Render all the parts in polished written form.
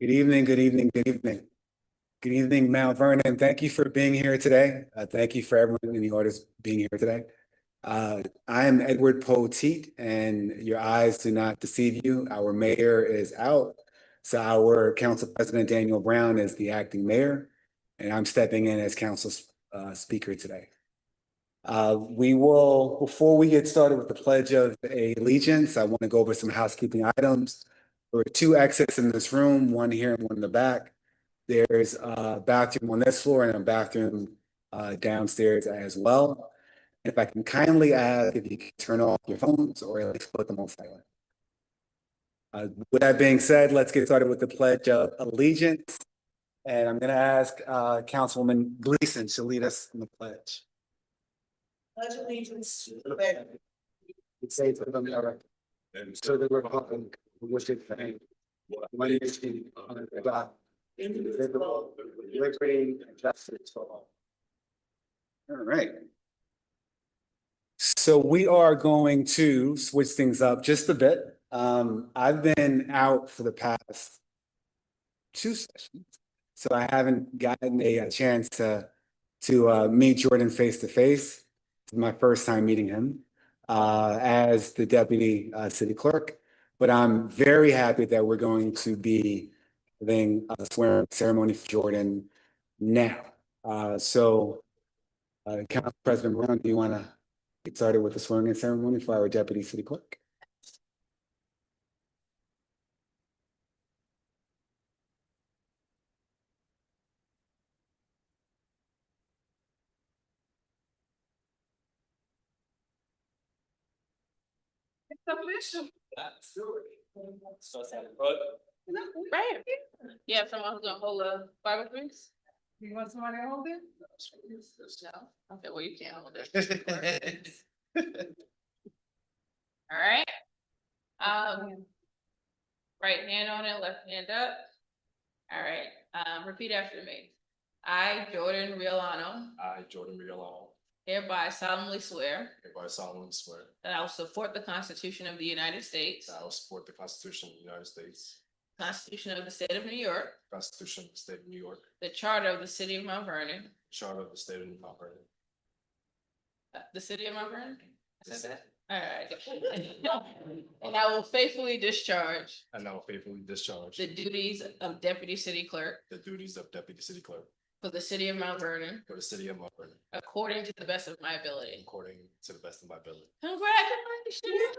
Good evening, good evening, good evening. Good evening, Mount Vernon. Thank you for being here today. Thank you for everyone in the audience being here today. I am Edward Poteet, and your eyes do not deceive you. Our mayor is out. So our council president, Daniel Brown, is the acting mayor, and I'm stepping in as council speaker today. Before we get started with the Pledge of Allegiance, I want to go over some housekeeping items. There are two exits in this room, one here and one in the back. There's a bathroom on this floor and a bathroom downstairs as well. If I can kindly ask if you can turn off your phones or at least put them on silent. With that being said, let's get started with the Pledge of Allegiance. And I'm going to ask Councilwoman Gleason to lead us in the pledge. Pledge allegiance to the flag United States of America, and to the republic for which it stands, one nation under God, indivisible, with liberty and justice for all. All right. So we are going to switch things up just a bit. I've been out for the past two sessions, so I haven't gotten a chance to meet Jordan face to face. It's my first time meeting him as the deputy city clerk. But I'm very happy that we're going to be having a swearing ceremony for Jordan now. Council President Brown, do you want to get started with the swearing in ceremony for our deputy city clerk? Right. You have someone who's gonna hold a Bible, please? You want somebody to hold it? No. Okay, well, you can't hold it. All right. Right hand on it, left hand up. All right, repeat after me. I, Jordan Riolano, I, Jordan Riolano, hereby solemnly swear hereby solemnly swear that I will support the Constitution of the United States, that I will support the Constitution of the United States, Constitution of the State of New York, the Constitution of the State of New York, the Charter of the City of Mount Vernon, the Charter of the State of Mount Vernon. The City of Mount Vernon? I said that? All right. And I will faithfully discharge And I will faithfully discharge the duties of Deputy City Clerk the duties of Deputy City Clerk for the City of Mount Vernon for the City of Mount Vernon according to the best of my ability. according to the best of my ability. Congratulations.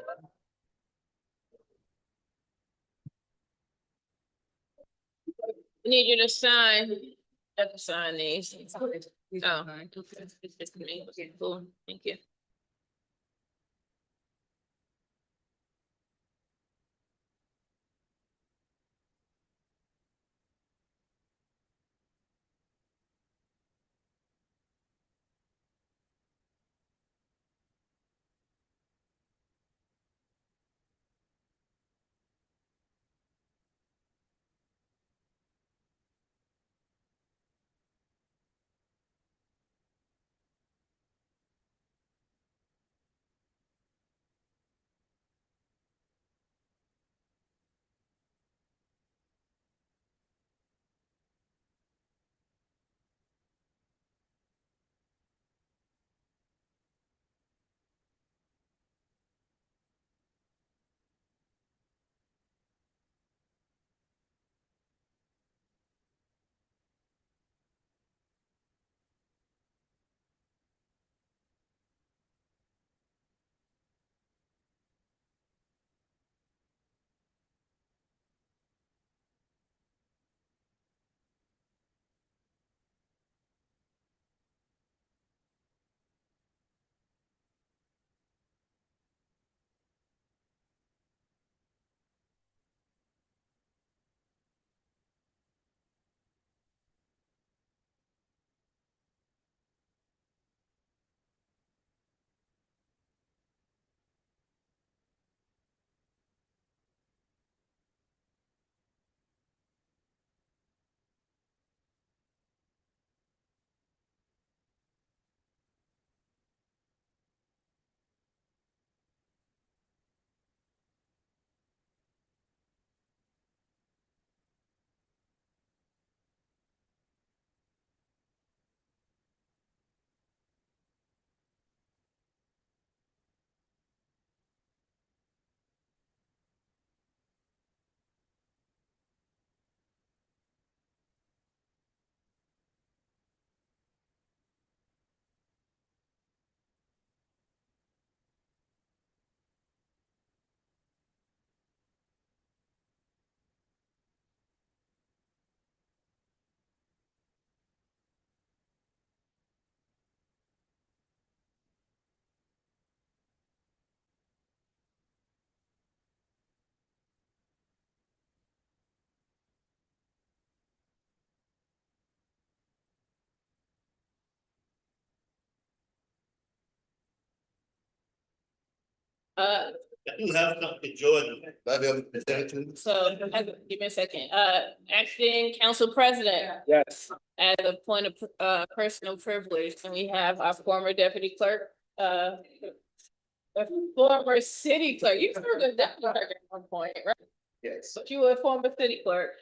I need you to sign. You have to sign these. Oh, okay. It's just me. Okay, cool. Thank you. You have something, Jordan. So, give me a second, acting council president, Yes. as a point of, personal privilege, and we have our former deputy clerk, a former city clerk, you served as deputy clerk at one point, right? Yes. But you were a former city clerk,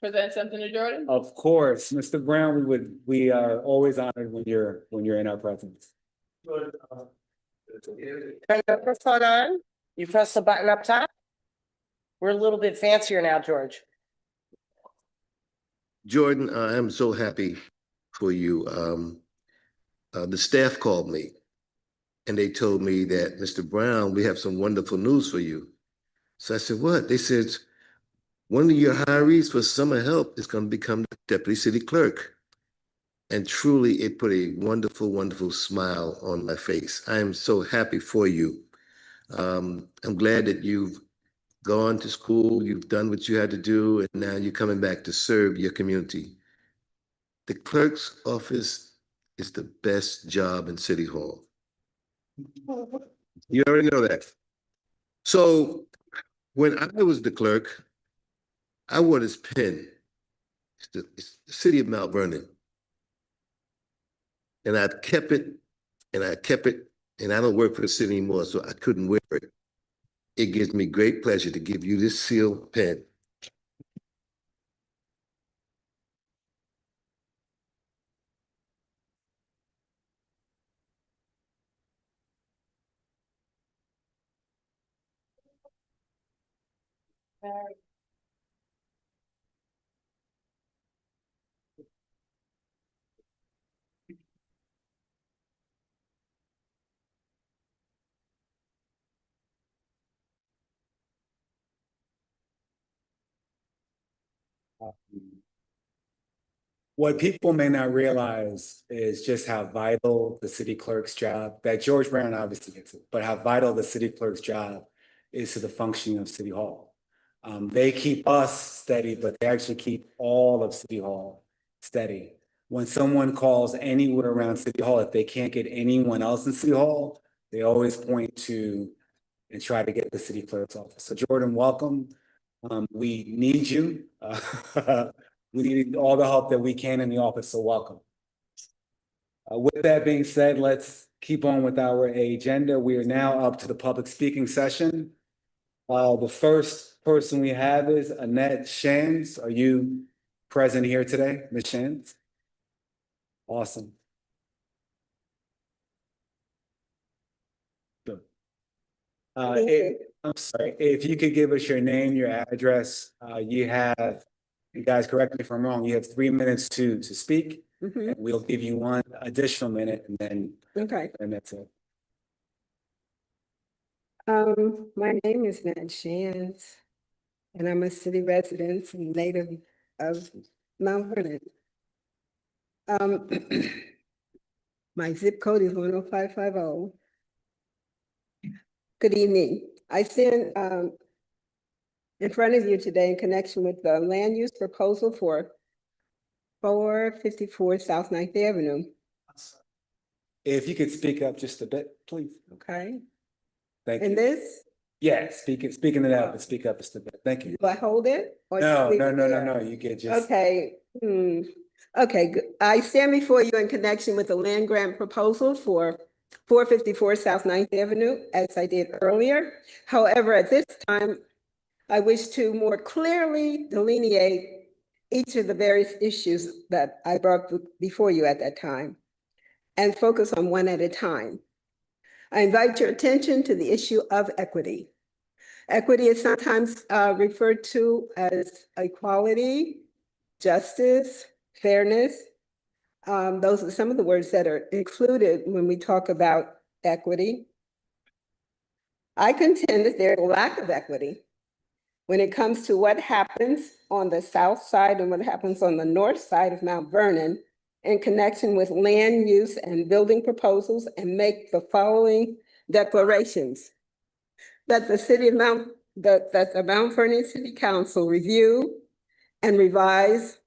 present something to Jordan? Of course, Mr. Brown, we are always honored when you're in our presence. Turn the microphone on. You press the button up top. We're a little bit fancier now, George. Jordan, I am so happy for you. The staff called me and they told me that, Mr. Brown, we have some wonderful news for you. So I said, what? They said, one of your hirees for summer help is going to become the deputy city clerk. And truly, it put a wonderful, wonderful smile on my face. I am so happy for you. I'm glad that you've gone to school, you've done what you had to do, and now you're coming back to serve your community. The clerk's office is the best job in City Hall. You already know that. So when I was the clerk, I wore this pin. It's the city of Mount Vernon. And I've kept it, and I kept it, and I don't work for the city anymore, so I couldn't wear it. It gives me great pleasure to give you this seal pen. What people may not realize is just how vital the city clerk's job, that George Brown obviously gets it, but how vital the city clerk's job is to the functioning of City Hall. They keep us steady, but they actually keep all of City Hall steady. When someone calls anywhere around City Hall, if they can't get anyone else in City Hall, they always point to and try to get the city clerk's office. So Jordan, welcome. We need you. We need all the help that we can in the office, so welcome. With that being said, let's keep on with our agenda. We are now up to the public speaking session. The first person we have is Annette Shands. Are you present here today, Ms. Shands? Awesome. Good. I'm sorry, if you could give us your name, your address, you guys correct me if I'm wrong, you have 3 minutes to speak. Mhm. And we'll give you 1 additional minute and then, Okay. and that's it. My name is Nat Shands, and I'm a city resident and native of Mount Vernon. My zip code is 10550. Good evening. I stand in front of you today in connection with the land use proposal for 454 South 9th Avenue. If you could speak up just a bit, please. Okay. Thank And you. this, Yeah, speaking it out, but speak up just a bit. Thank you. do I hold it? Or No, just leave no, it no, no, there? no, you get just. Okay, okay, good. I stand before you in connection with the land grant proposal for 454 South 9th Avenue, as I did earlier. However, at this time, I wish to more clearly delineate each of the various issues that I brought before you at that time and focus on one at a time. I invite your attention to the issue of equity. Equity is sometimes referred to as equality, justice, fairness. Those are some of the words that are included when we talk about equity. I contend that there's a lack of equity when it comes to what happens on the south side and what happens on the north side of Mount Vernon in connection with land use and building proposals, and make the following declarations. That the Mount Vernon City Council review and revise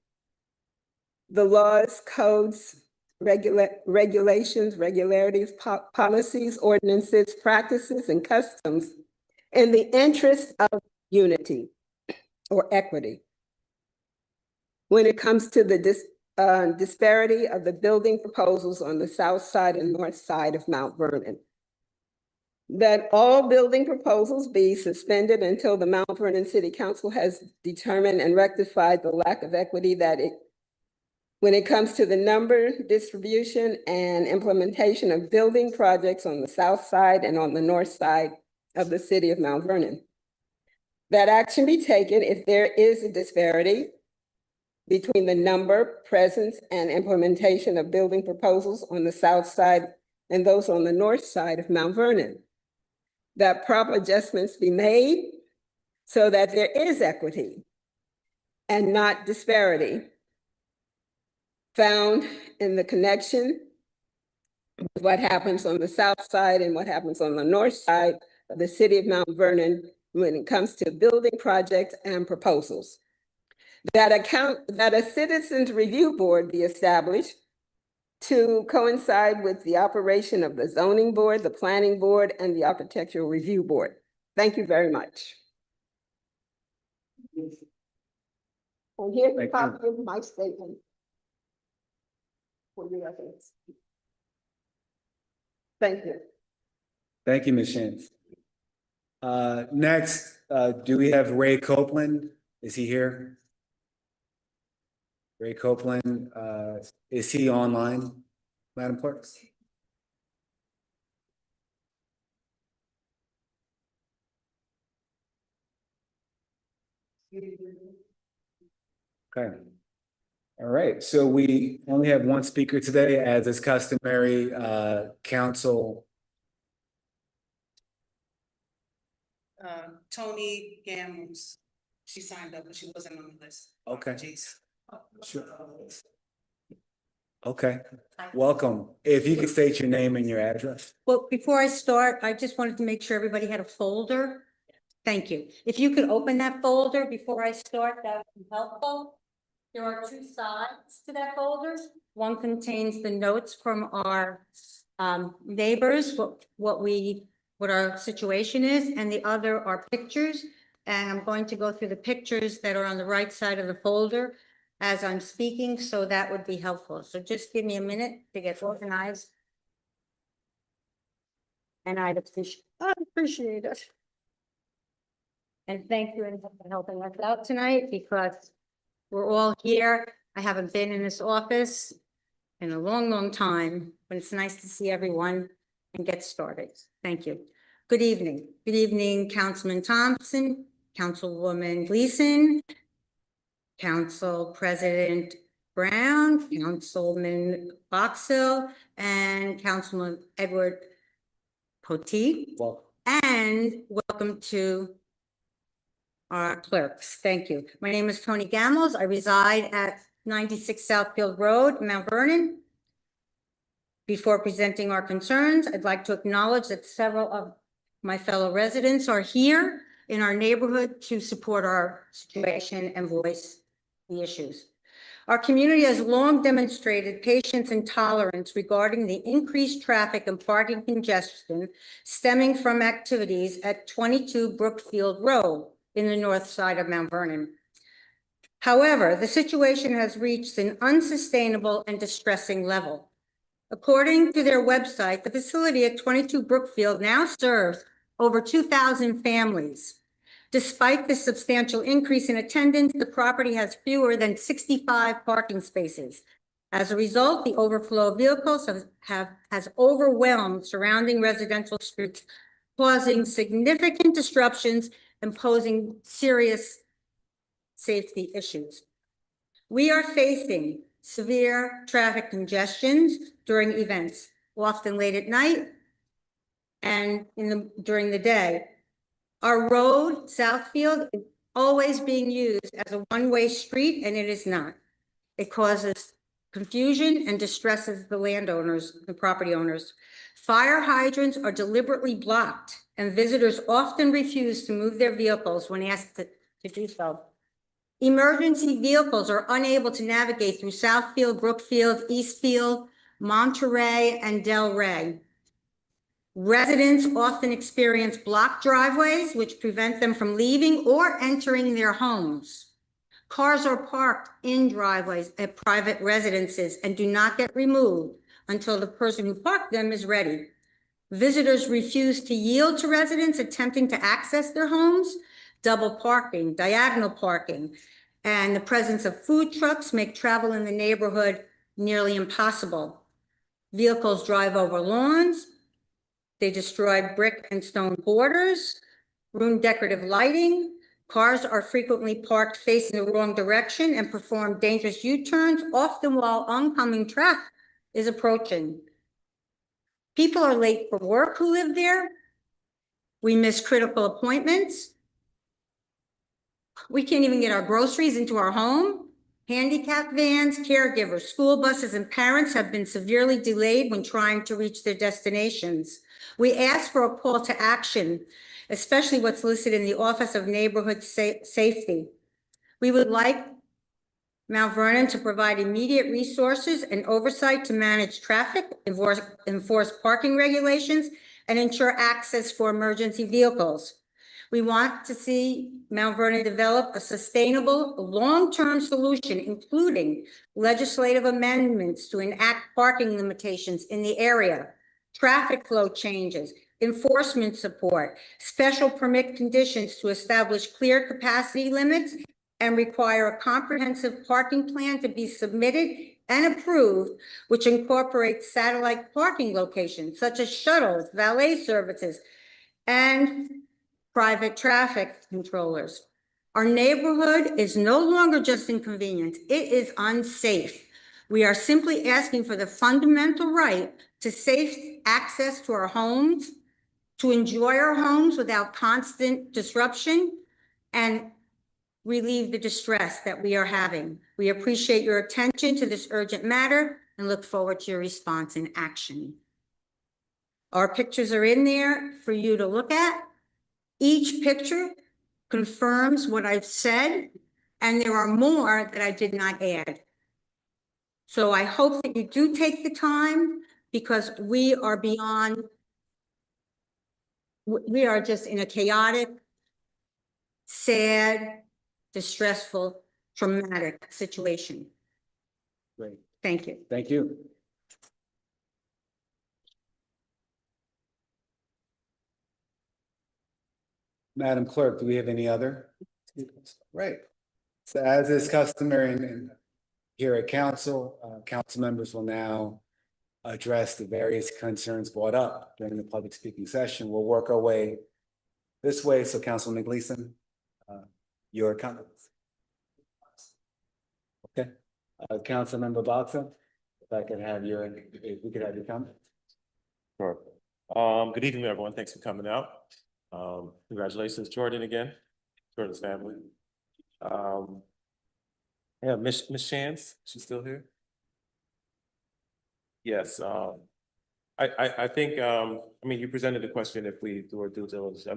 the laws, codes, regulations, regularities, policies, ordinances, practices, and customs in the interest of unity or equity. When it comes to the disparity of the building proposals on the south side and north side of Mount Vernon. That all building proposals be suspended until the Mount Vernon City Council has determined and rectified the lack of equity when it comes to the number, distribution, and implementation of building projects on the south side and on the north side of the city of Mount Vernon. That action be taken if there is a disparity between the number, presence, and implementation of building proposals on the south side and those on the north side of Mount Vernon. That proper adjustments be made so that there is equity and not disparity found in the connection with what happens on the south side and what happens on the north side of the city of Mount Vernon when it comes to building projects and proposals. That a citizens review board be established to coincide with the operation of the zoning board, the planning board, and the architectural review board. Thank you very much. And here's a Thank you. copy of my statement for your reference. Thank you. Thank you, Ms. Shantz. Next, do we have Ray Copeland? Is he here? Ray Copeland, is he online, Madam Clerk? Okay. All right, so we only have one speaker today, as is customary, council. Tony Gams, she signed up, but she wasn't on the list. Okay. Jeez. Sure. Okay, welcome. If you could state your name and your address. Well, before I start, I just wanted to make sure everybody had a folder. Thank you. If you could open that folder before I start, that would be helpful. There are two sides to that folder. One contains the notes from our neighbors, what our situation is, and the other are pictures. And I'm going to go through the pictures that are on the right side of the folder as I'm speaking, so that would be helpful. So just give me a minute to get organized. And I'd appreciate it. And thank you for helping us out tonight, because we're all here. I haven't been in this office in a long, long time, but it's nice to see everyone and get started. Thank you. Good evening. Good evening, Councilman Thompson, Councilwoman Gleason, Council President Brown, Councilman Boxill, and Councilman Edward Potteet. Well, And welcome to our clerks. Thank you. My name is Tony Gamos. I reside at 96 Southfield Road, Mount Vernon. Before presenting our concerns, I'd like to acknowledge that several of my fellow residents are here in our neighborhood to support our situation and voice the issues. Our community has long demonstrated patience and tolerance regarding the increased traffic and parking congestion stemming from activities at 22 Brookfield Road in the north side of Mount Vernon. However, the situation has reached an unsustainable and distressing level. According to their website, the facility at 22 Brookfield now serves over 2,000 families. Despite this substantial increase in attendance, the property has fewer than 65 parking spaces. As a result, the overflow of vehicles has overwhelmed surrounding residential streets, causing significant disruptions and posing serious safety issues. We are facing severe traffic congestions during events, often late at night and during the day. Our road, Southfield, is always being used as a one-way street, and it is not. It causes confusion and distresses the landowners, the property owners. Fire hydrants are deliberately blocked, and visitors often refuse to move their vehicles when asked to do so. Emergency vehicles are unable to navigate through Southfield, Brookfield, Eastfield, Monterey, and Del Rey. Residents often experience blocked driveways which prevent them from leaving or entering their homes. Cars are parked in driveways at private residences and do not get removed until the person who parked them is ready. Visitors refuse to yield to residents attempting to access their homes. Double parking, diagonal parking, and the presence of food trucks make travel in the neighborhood nearly impossible. Vehicles drive over lawns. They destroy brick and stone borders, ruin decorative lighting. Cars are frequently parked facing the wrong direction and perform dangerous U-turns, often while oncoming traffic is approaching. People are late for work who live there. We miss critical appointments. We can't even get our groceries into our home. Handicap vans, caregivers, school buses, and parents have been severely delayed when trying to reach their destinations. We ask for a call to action, especially what's listed in the Office of Neighborhood Safety. We would like Mount Vernon to provide immediate resources and oversight to manage traffic, enforce parking regulations, and ensure access for emergency vehicles. We want to see Mount Vernon develop a sustainable, long-term solution, including legislative amendments to enact parking limitations in the area, traffic flow changes, enforcement support, special permit conditions to establish clear capacity limits, and require a comprehensive parking plan to be submitted and approved, which incorporates satellite parking locations such as shuttles, valet services, and private traffic controllers. Our neighborhood is no longer just inconvenient, it is unsafe. We are simply asking for the fundamental right to safe access to our homes, to enjoy our homes without constant disruption, and relieve the distress that we are having. We appreciate your attention to this urgent matter and look forward to your response and action. Our pictures are in there for you to look at. Each picture confirms what I've said, and there are more that I did not add. So I hope that you do take the time, because we are beyond, we are just in a chaotic, sad, distressful, traumatic situation. Great, Thank you. thank you. Madam Clerk, do we have any other? Right. So as is customary here at council, council members will now address the various concerns brought up during the public speaking session. We'll work our way this way. So Councilman Gleason, your comments. Okay. Councilmember Boxa, if I could have your, if we could have your comment. Sure. Good evening, everyone. Thanks for coming out. Congratulations, Jordan, again, Jordan's family. Yeah, Miss Chance, she's still here? Yes, I think, I mean, you presented the question if we do our due diligence.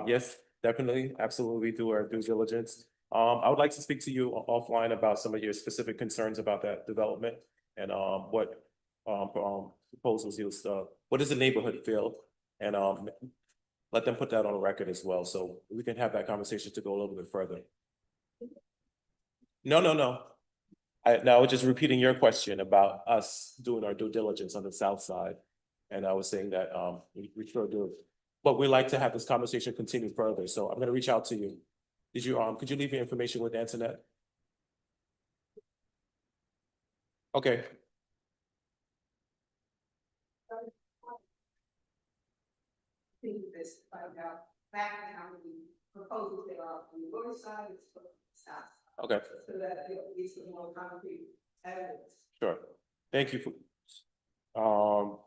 Yes, definitely, absolutely, we do our due diligence. I would like to speak to you offline about some of your specific concerns about that development and what proposals you'll, what does the neighborhood feel? And let them put that on record as well, so we can have that conversation to go a little bit further. No. I was just repeating your question about us doing our due diligence on the south side. And I was saying that we sure do. But we'd like to have this conversation continue further. So I'm gonna reach out to you. Did you could you leave your information with Antoinette? Okay. This, find out back how many proposals there are on the north side and the south side. Okay. So that there will be some more concrete evidence. Sure. Thank you for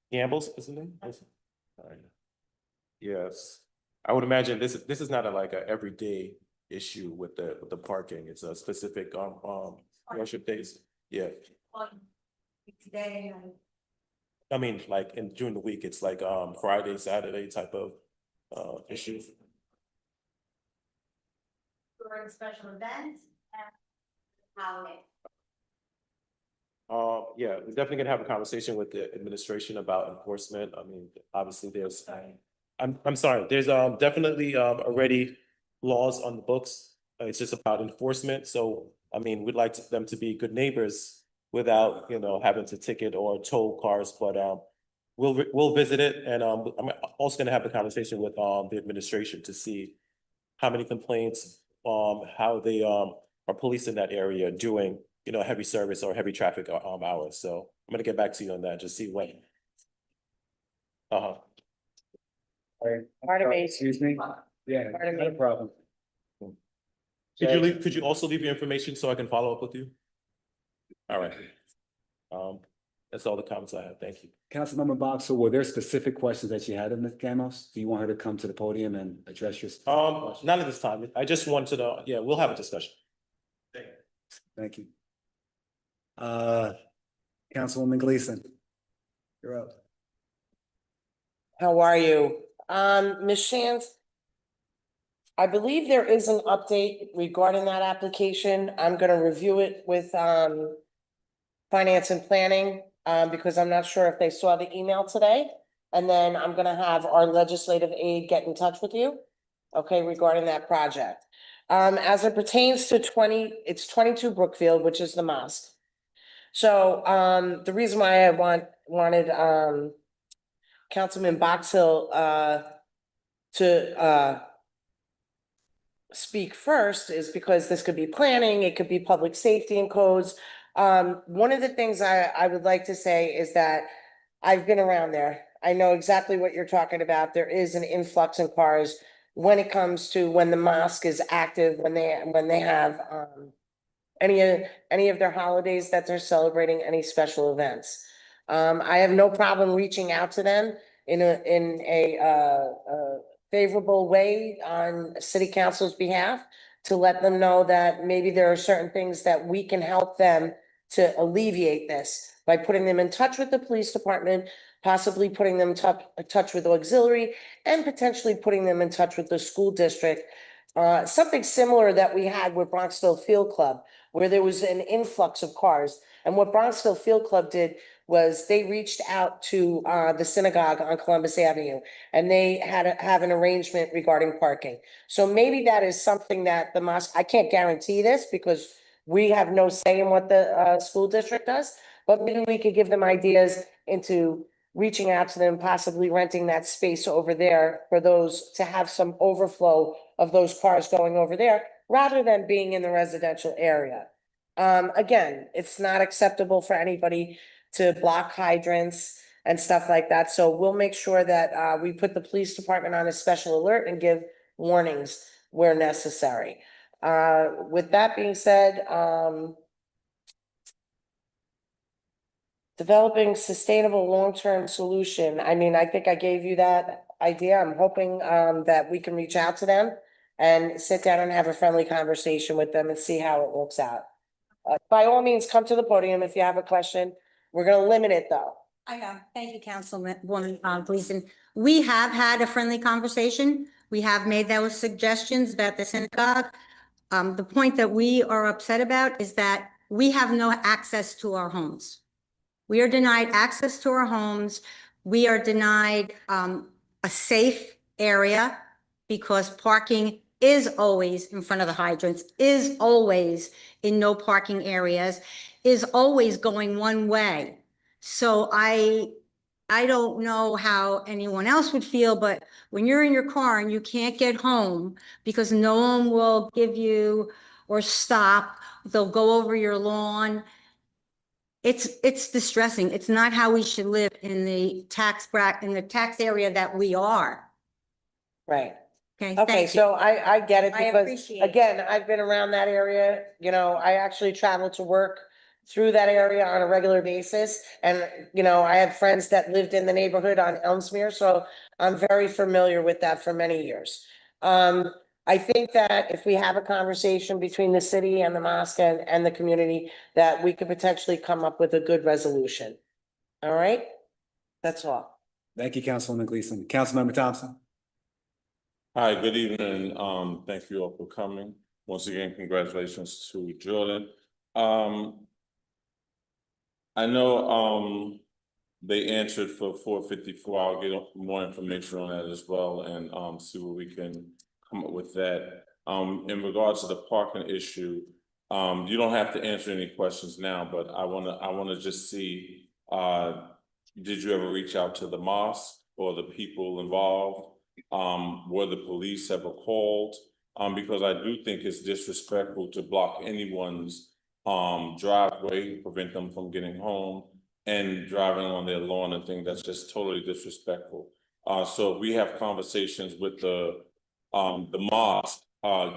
Gamble's, isn't it? All right. Yes. I would imagine this is not like a everyday issue with the parking. It's a specific worship days. Yeah. Today, I mean, like during the week, it's like Friday, Saturday type of issue. during special events and holiday. yeah, we're definitely gonna have a conversation with the administration about enforcement. I mean, obviously there's, I'm sorry, there's, definitely, already laws on the books. It's just about enforcement. So, I mean, we'd like them to be good neighbors without, having to ticket or tow cars, but, we'll visit it. And, I'm also gonna have a conversation with, the administration to see how many complaints, how they, are policing that area during, heavy service or heavy traffic, hours. So I'm gonna get back to you on that, just see when. Uh-huh. Pardon me. Excuse me? Yeah, Pardon not a me. problem. Could you also leave your information so I can follow up with you? All right. That's all the comments I have. Thank you. Councilmember Boxell, were there specific questions that you had of Ms. Gamos? Do you want her to come to the podium and address your? Not at this time. I just wanted to, yeah, we'll have a discussion. Thank you. Councilwoman Gleason. You're up. How are you? Ms. Shantz, I believe there is an update regarding that application. I'm gonna review it with, finance and planning, because I'm not sure if they saw the email today. And then I'm gonna have our legislative aide get in touch with you, okay, regarding that project. As it pertains to it's 22 Brookfield, which is the mosque. So, the reason why I wanted, Councilman Boxhill, to, speak first is because this could be planning, it could be public safety and codes. One of the things I would like to say is that I've been around there. I know exactly what you're talking about. There is an influx in cars when it comes to when the mosque is active, when they have, any of their holidays that they're celebrating, any special events. I have no problem reaching out to them in a favorable way on city council's behalf to let them know that maybe there are certain things that we can help them to alleviate this by putting them in touch with the police department, possibly putting them in touch with auxiliary, and potentially putting them in touch with the school district. Something similar that we had with Bronxville Field Club, where there was an influx of cars. And what Bronxville Field Club did was they reached out to the synagogue on Columbus Avenue, and they have an arrangement regarding parking. So maybe that is something that the mosque, I can't guarantee this because we have no say in what the school district does, but maybe we could give them ideas into reaching out to them, possibly renting that space over there for those to have some overflow of those cars going over there rather than being in the residential area. Again, it's not acceptable for anybody to block hydrants and stuff like that. So we'll make sure that we put the police department on a special alert and give warnings where necessary. With that being said, developing sustainable long-term solution. I mean, I think I gave you that idea. I'm hoping that we can reach out to them and sit down and have a friendly conversation with them and see how it works out. By all means, come to the podium if you have a question. We're gonna limit it though. I know. Thank you, Councilwoman Gleason. We have had a friendly conversation. We have made those suggestions about the synagogue. The point that we are upset about is that we have no access to our homes. We are denied access to our homes. We are denied a safe area because parking is always in front of the hydrants, is always in no parking areas, is always going one way. So I don't know how anyone else would feel, but when you're in your car and you can't get home because no one will give you or stop, they'll go over your lawn. It's distressing. It's not how we should live in the tax area that we are. Right. Okay, Okay, thank you. so I get it I because, appreciate it. again, I've been around that area, I actually travel to work through that area on a regular basis. And, I have friends that lived in the neighborhood on Elmsmere, so I'm very familiar with that for many years. I think that if we have a conversation between the city and the mosque and the community, that we could potentially come up with a good resolution. All right? That's all. Thank you, Councilwoman Gleason. Councilmember Thompson. Hi, good evening. Thank you all for coming. Once again, congratulations to Jordan. I know, they answered for 454. I'll get more information on that as well and, see what we can come up with that. In regards to the parking issue, you don't have to answer any questions now, but I wanna just see, did you ever reach out to the mosque or the people involved? Were the police ever called? Because I do think it's disrespectful to block anyone's driveway, prevent them from getting home and driving on their lawn and things. That's just totally disrespectful. So we have conversations with the mosque,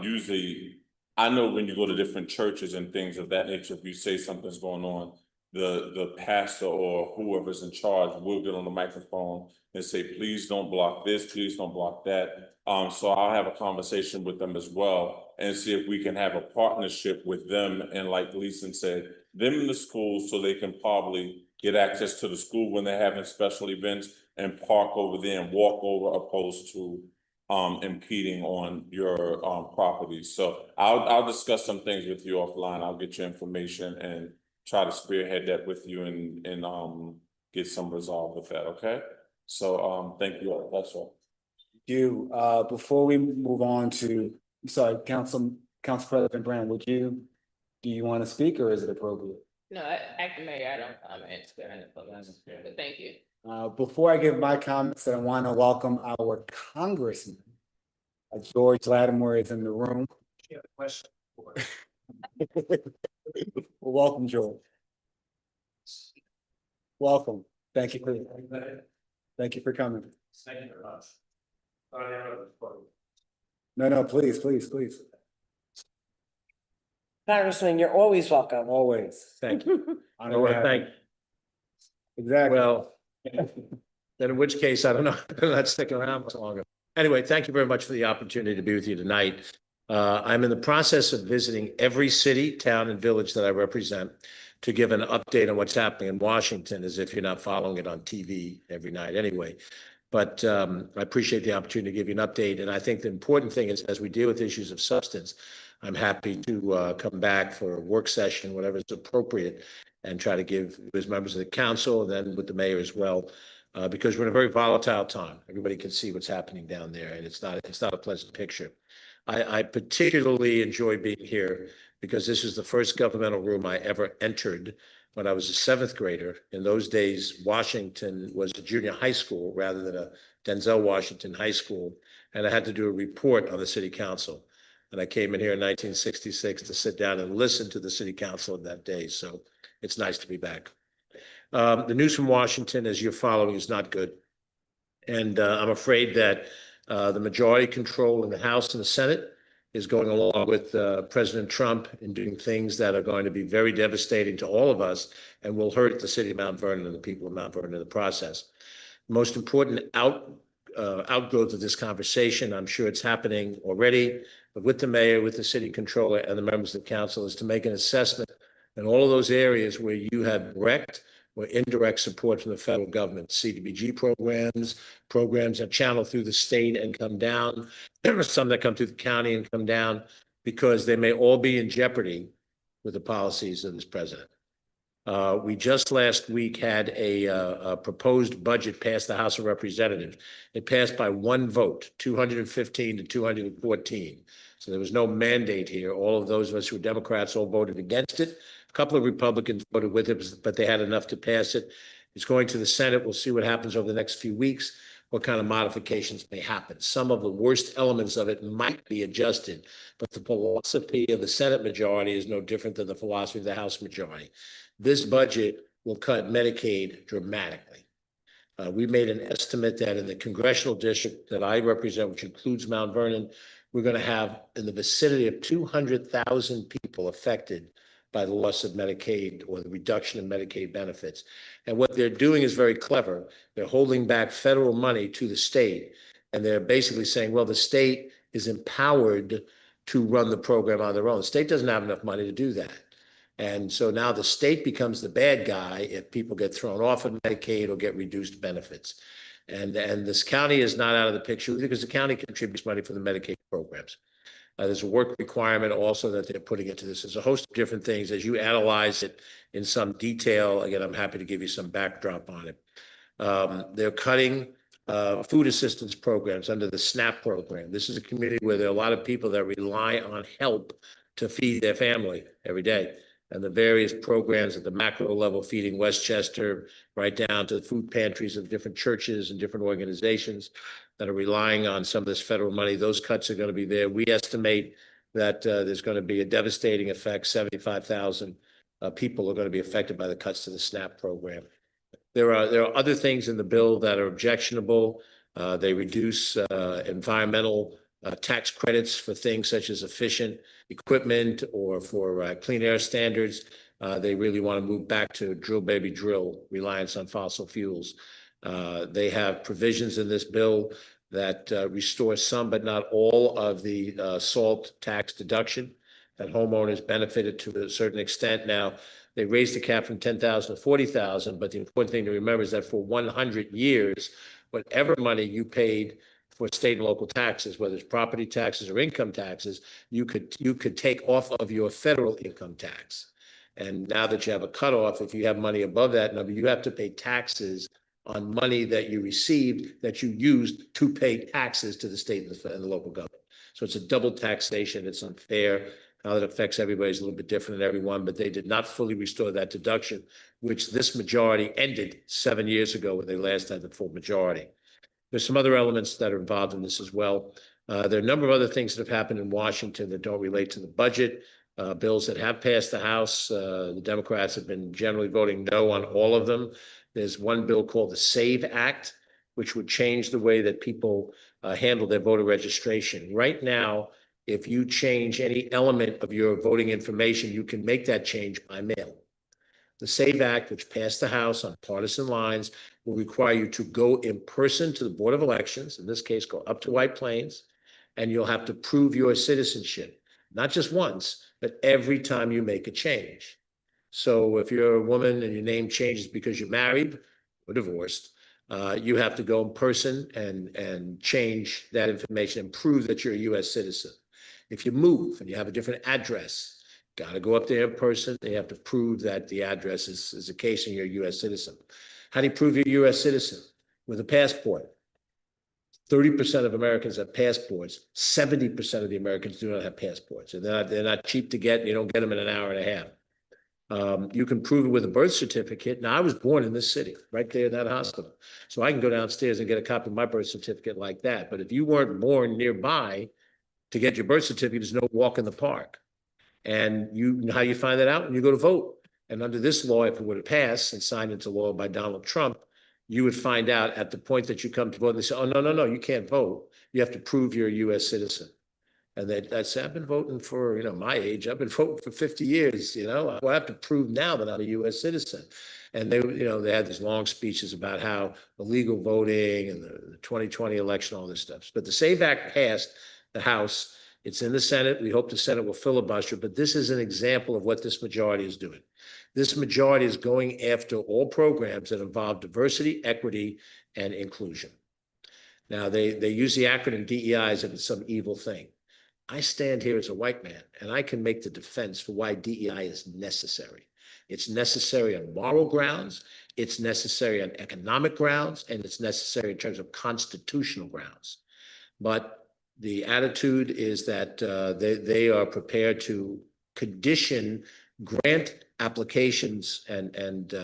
usually, I know when you go to different churches and things of that nature, if you say something's going on, the pastor or whoever's in charge will get on the microphone and say, please don't block this, please don't block that. So I'll have a conversation with them as well and see if we can have a partnership with them. And like Leeson said, them in the school so they can probably get access to the school when they're having special events and park over there and walk over opposed to impeding on your property. So I'll discuss some things with you offline. I'll get your information and try to spearhead that with you and get some resolve with that, okay? So thank you all. That's all. Before we move on to, sorry, Council President Brown, do you want to speak or is it appropriate? No, Acting Mayor, I don't comment, but thank you. Before I give my comments, I want to welcome our Congressman. George Lattimore is in the room. Yeah, question. Well, welcome, George. Welcome. Thank you for coming. Thank you very much. No, please. Congressman, you're always welcome. Always. Thank you. I I want to thank, Exactly. well, then in which case, I don't know, I'm not sticking around much longer. Anyway, thank you very much for the opportunity to be with you tonight. I'm in the process of visiting every city, town, and village that I represent to give an update on what's happening in Washington, as if you're not following it on TV every night anyway. But I appreciate the opportunity to give you an update. And I think the important thing is, as we deal with issues of substance, I'm happy to come back for a work session, whatever is appropriate, and try to give as members of the council and then with the mayor as well, because we're in a very volatile time. Everybody can see what's happening down there, and it's not a pleasant picture. I particularly enjoy being here because this is the first governmental room I ever entered when I was a 7th grader. In those days, Washington was a junior high school rather than a Denzel Washington High School, and I had to do a report on the city council. And I came in here in 1966 to sit down and listen to the city council of that day. So it's nice to be back. The news from Washington, as you're following, is not good. And I'm afraid that the majority control in the House and the Senate is going along with President Trump in doing things that are going to be very devastating to all of us and will hurt the city of Mount Vernon and the people of Mount Vernon in the process. The most important outgrowth of this conversation, I'm sure it's happening already, but with the mayor, with the city controller, and the members of the council, is to make an assessment in all of those areas where you have direct or indirect support from the federal government, CDBG programs that channel through the state and come down, some that come through the county and come down, because they may all be in jeopardy with the policies of this president. We just last week had a proposed budget pass the House of Representatives. It passed by one vote, 215 to 214. So there was no mandate here. All of those of us who were Democrats all voted against it. A couple of Republicans voted with it, but they had enough to pass it. It's going to the Senate. We'll see what happens over the next few weeks, what kind of modifications may happen. Some of the worst elements of it might be adjusted, but the philosophy of the Senate majority is no different than the philosophy of the House majority. This budget will cut Medicaid dramatically. We made an estimate that in the congressional district that I represent, which includes Mount Vernon, we're going to have in the vicinity of 200,000 people affected by the loss of Medicaid or the reduction in Medicaid benefits. And what they're doing is very clever. They're holding back federal money to the state. And they're basically saying, well, the state is empowered to run the program on their own. The state doesn't have enough money to do that. And so now the state becomes the bad guy if people get thrown off of Medicaid or get reduced benefits. And this county is not out of the picture because the county contributes money for the Medicaid programs. There's a work requirement also that they're putting into this. There's a host of different things. As you analyze it in some detail, again, I'm happy to give you some backdrop on it. They're cutting food assistance programs under the SNAP program. This is a community where there are a lot of people that rely on help to feed their family every day. And the various programs at the macro level, Feeding Westchester, right down to the food pantries of different churches and different organizations that are relying on some of this federal money. Those cuts are going to be there. We estimate that there's going to be a devastating effect. 75,000 people are going to be affected by the cuts to the SNAP program. There are other things in the bill that are objectionable. They reduce environmental tax credits for things such as efficient equipment or for clean air standards. They really want to move back to drill, baby, drill, reliance on fossil fuels. They have provisions in this bill that restore some, but not all of the SALT tax deduction that homeowners benefited to a certain extent. Now, they raised the cap from 10,000 to 40,000, but the important thing to remember is that for 100 years, whatever money you paid for state and local taxes, whether it's property taxes or income taxes, you could take off of your federal income tax. And now that you have a cutoff, if you have money above that number, you have to pay taxes on money that you received that you used to pay taxes to the state and the local government. So it's a double taxation. It's unfair. How that affects everybody is a little bit different than everyone, but they did not fully restore that deduction, which this majority ended 7 years ago when they last had the full majority. There's some other elements that are involved in this as well. There are a number of other things that have happened in Washington that don't relate to the budget. Bills that have passed the House, the Democrats have been generally voting no on all of them. There's one bill called the SAVE Act, which would change the way that people handle their voter registration. Right now, if you change any element of your voting information, you can make that change by mail. The SAVE Act, which passed the House on partisan lines, will require you to go in person to the Board of Elections, in this case, go up to White Plains, and you'll have to prove your citizenship, not just once, but every time you make a change. So if you're a woman and your name changes because you're married or divorced, you have to go in person and change that information and prove that you're a U.S. citizen. If you move and you have a different address, got to go up there in person. They have to prove that the address is a case and you're a U.S. citizen. How do you prove you're a U.S. citizen? With a passport. 30% of Americans have passports. 70% of the Americans do not have passports. And they're not cheap to get. You don't get them in an hour and a half. You can prove it with a birth certificate. Now, I was born in this city, right there in that hospital. So I can go downstairs and get a copy of my birth certificate like that. But if you weren't born nearby, to get your birth certificate, there's no walk in the park. And how you find that out? When you go to vote. And under this law, if it were to pass and signed into law by Donald Trump, you would find out at the point that you come to vote, they say, oh, no, you can't vote. You have to prove you're a U.S. citizen. And that's, I've been voting for, my age. I've been voting for 50 years, I have to prove now that I'm a U.S. citizen. And they had these long speeches about how illegal voting and the 2020 election, all this stuff. But the SAVE Act passed the House. It's in the Senate. We hope the Senate will filibuster, but this is an example of what this majority is doing. This majority is going after all programs that involve diversity, equity, and inclusion. Now, they use the acronym DEI as if it's some evil thing. I stand here as a white man, and I can make the defense for why DEI is necessary. It's necessary on moral grounds, it's necessary on economic grounds, and it's necessary in terms of constitutional grounds. But the attitude is that they are prepared to condition grant applications and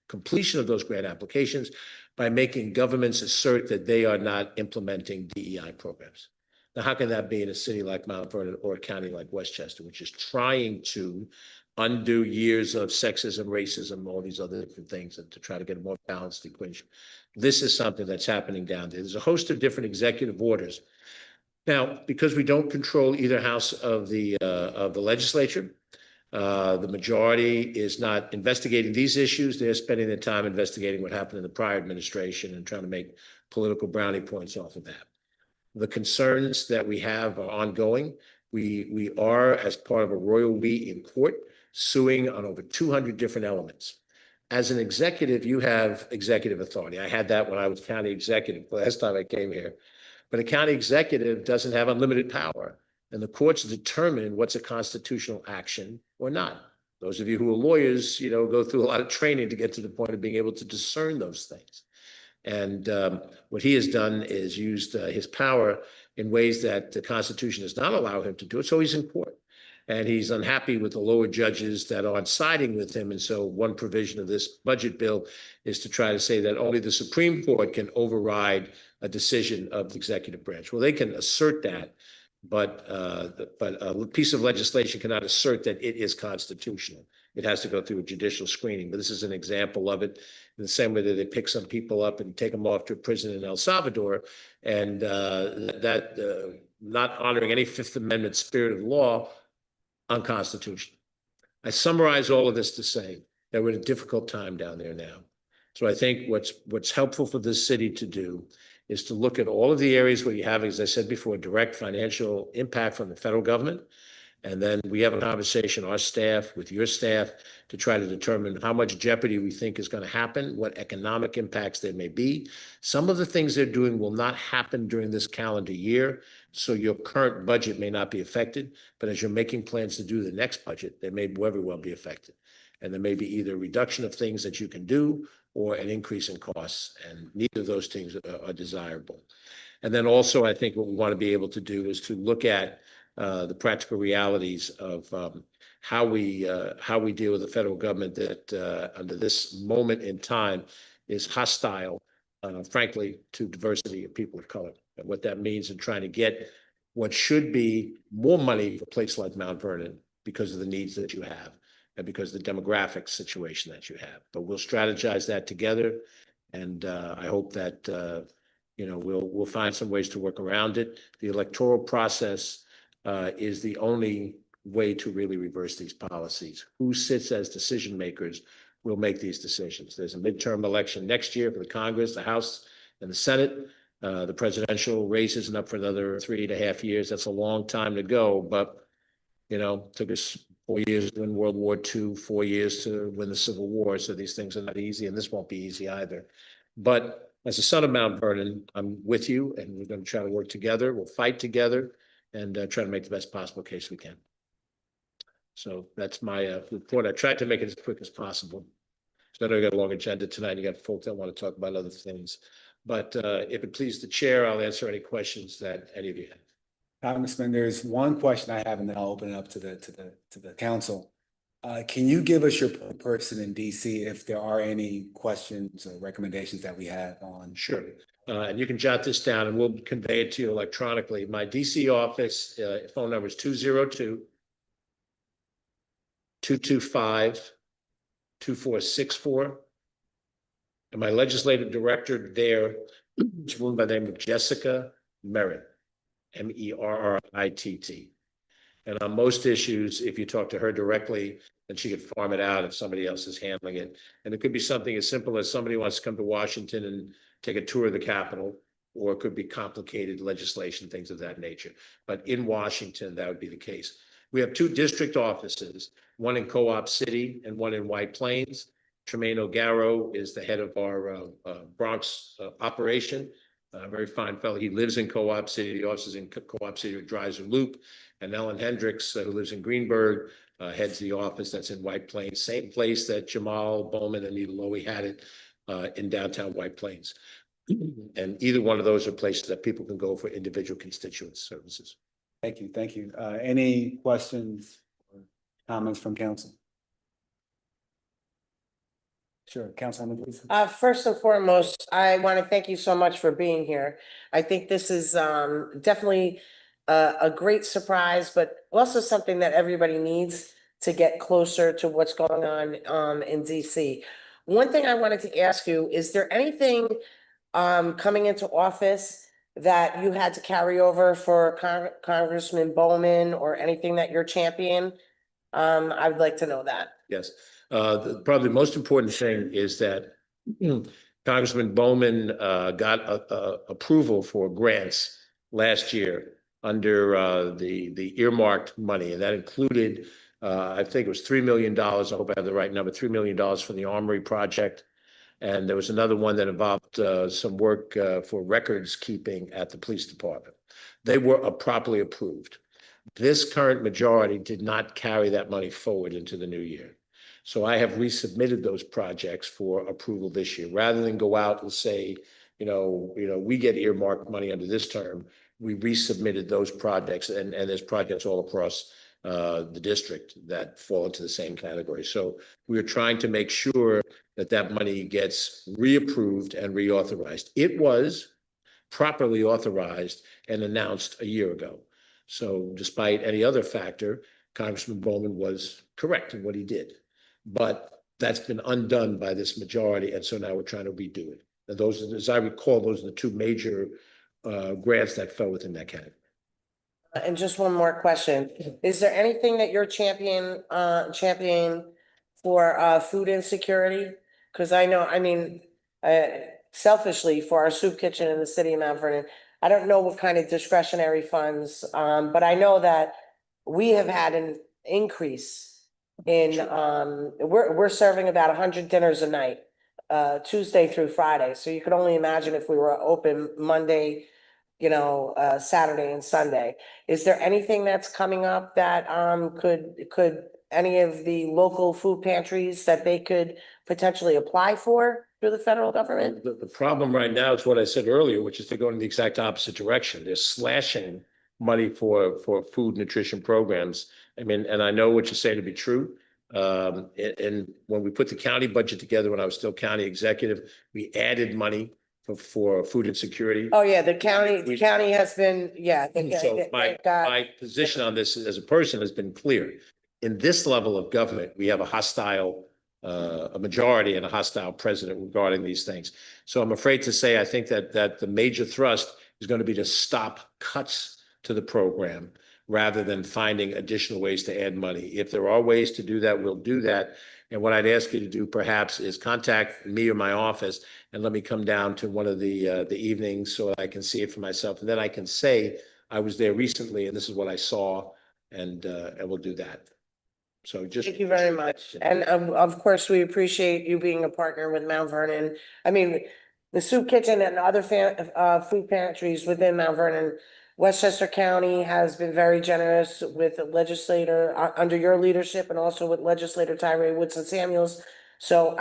completion of those grant applications by making governments assert that they are not implementing DEI programs. Now, how can that be in a city like Mount Vernon or a county like Westchester, which is trying to undo years of sexism, racism, all these other different things, and to try to get a more balanced equation? This is something that's happening down there. There's a host of different executive orders. Now, because we don't control either house of the legislature, the majority is not investigating these issues. They're spending their time investigating what happened in the prior administration and trying to make political brownie points off of that. The concerns that we have are ongoing. We are, as part of a royal we in court, suing on over 200 different elements. As an executive, you have executive authority. I had that when I was county executive the last time I came here. But a county executive doesn't have unlimited power. and the courts determine what's a constitutional action or not. Those of you who are lawyers, go through a lot of training to get to the point of being able to discern those things. And what he has done is used his power in ways that the Constitution does not allow him to do it. So he's in court. And he's unhappy with the lower judges that aren't siding with him. And so one provision of this budget bill is to try to say that only the Supreme Court can override a decision of the executive branch. Well, they can assert that, but a piece of legislation cannot assert that it is constitutional. It has to go through a judicial screening. But this is an example of it, in the same way that they pick some people up and take them off to a prison in El Salvador, and not honoring any Fifth Amendment spirit of law, unconstitutional. I summarize all of this to say that we're in a difficult time down there now. So I think what's helpful for this city to do is to look at all of the areas where you have, as I said before, direct financial impact from the federal government. And then we have a conversation, our staff with your staff, to try to determine how much jeopardy we think is going to happen, what economic impacts there may be. Some of the things they're doing will not happen during this calendar year, so your current budget may not be affected. But as you're making plans to do the next budget, they may very well be affected. And there may be either a reduction of things that you can do or an increase in costs, and neither of those things are desirable. And then also, I think what we want to be able to do is to look at the practical realities of how we deal with the federal government that under this moment in time is hostile, frankly, to diversity of people of color, and what that means in trying to get what should be more money for a place like Mount Vernon because of the needs that you have and because of the demographic situation that you have. But we'll strategize that together, and I hope that we'll find some ways to work around it. The electoral process is the only way to really reverse these policies. Who sits as decision makers will make these decisions. There's a midterm election next year for the Congress, the House, and the Senate. The presidential race isn't up for another 3.5 years. That's a long time to go, but took us 4 years to win World War II, 4 years to win the Civil War. So these things are not easy, and this won't be easy either. But as a son of Mount Vernon, I'm with you, and we're going to try to work together. We'll fight together and try to make the best possible case we can. So that's my report. I tried to make it as quick as possible. So I know you got a long agenda tonight. You got folks that want to talk about other things. But if it pleases the chair, I'll answer any questions that any of you have. Congressman, there's one question I have, and then I'll open it up to the council. Can you give us your person in DC if there are any questions or recommendations that we have on? Sure. And you can jot this down and we'll convey it to you electronically. My DC office phone number is 202-225-2464. And my legislative director there is a woman by the name of Jessica Merritt, Merritt. And on most issues, if you talk to her directly, then she could farm it out if somebody else is handling it. And it could be something as simple as somebody wants to come to Washington and take a tour of the Capitol, or it could be complicated legislation, things of that nature. But in Washington, that would be the case. We have 2 district offices, one in Co-op City and one in White Plains. Tremaine O'Garrow is the head of our Bronx operation. A very fine fellow. He lives in Co-op City. The office is in Co-op City with Dreiser Loop. And Ellen Hendricks, who lives in Greenberg, heads the office that's in White Plains. Same place that Jamal Bowman and Nita Lowy had it in downtown White Plains. And either one of those are places that people can go for individual constituent services. Thank you. Thank you. Any questions or comments from council? Sure, Councilwoman, please. First and foremost, I want to thank you so much for being here. I think this is definitely a great surprise, but also something that everybody needs to get closer to what's going on in DC. One thing I wanted to ask you, is there anything coming into office that you had to carry over for Congressman Bowman, or anything that you're championing? I would like to know that. Yes. Probably the most important thing is that Congressman Bowman got approval for grants last year under the earmarked money, and that included, I think it was $3 million. I hope I have the right number, $3 million for the Armory project. And there was another one that involved some work for records keeping at the police department. They were properly approved. This current majority did not carry that money forward into the new year. So I have resubmitted those projects for approval this year, rather than go out and say, we get earmarked money under this term. We resubmitted those projects, and there's projects all across the district that fall into the same category. So we are trying to make sure that that money gets reapproved and reauthorized. It was properly authorized and announced a year ago. So despite any other factor, Congressman Bowman was correct in what he did. But that's been undone by this majority, and so now we're trying to redo it. And those, as I recall, those are the two major grants that fell within that category. And just one more question. Is there anything that you're championing for food insecurity? Because I know, selfishly, for our soup kitchen in the city of Mount Vernon, I don't know what kind of discretionary funds, but I know that we have had an increase in, we're serving about 100 dinners a night, Tuesday through Friday. So you could only imagine if we were open Monday, Saturday and Sunday. Is there anything that's coming up that could any of the local food pantries that they could potentially apply for through the federal government? The problem right now is what I said earlier, which is they're going in the exact opposite direction. They're slashing money for food nutrition programs. And I know what you say to be true. And when we put the county budget together, when I was still county executive, we added money for food insecurity. Oh, yeah, the county has been, So my position on this as a person has been clear. In this level of government, we have a majority and a hostile president regarding these things. So I'm afraid to say, I think that the major thrust is going to be to stop cuts to the program rather than finding additional ways to add money. If there are ways to do that, we'll do that. And what I'd ask you to do perhaps is contact me or my office and let me come down to one of the evenings so I can see it for myself. And then I can say, I was there recently and this is what I saw, and we'll do that. So just. Thank you very much. And of course, we appreciate you being a partner with Mount Vernon. The soup kitchen and other food pantries within Mount Vernon, Westchester County has been very generous with the legislator under your leadership and also with legislator Tyree Woodson Samuels. So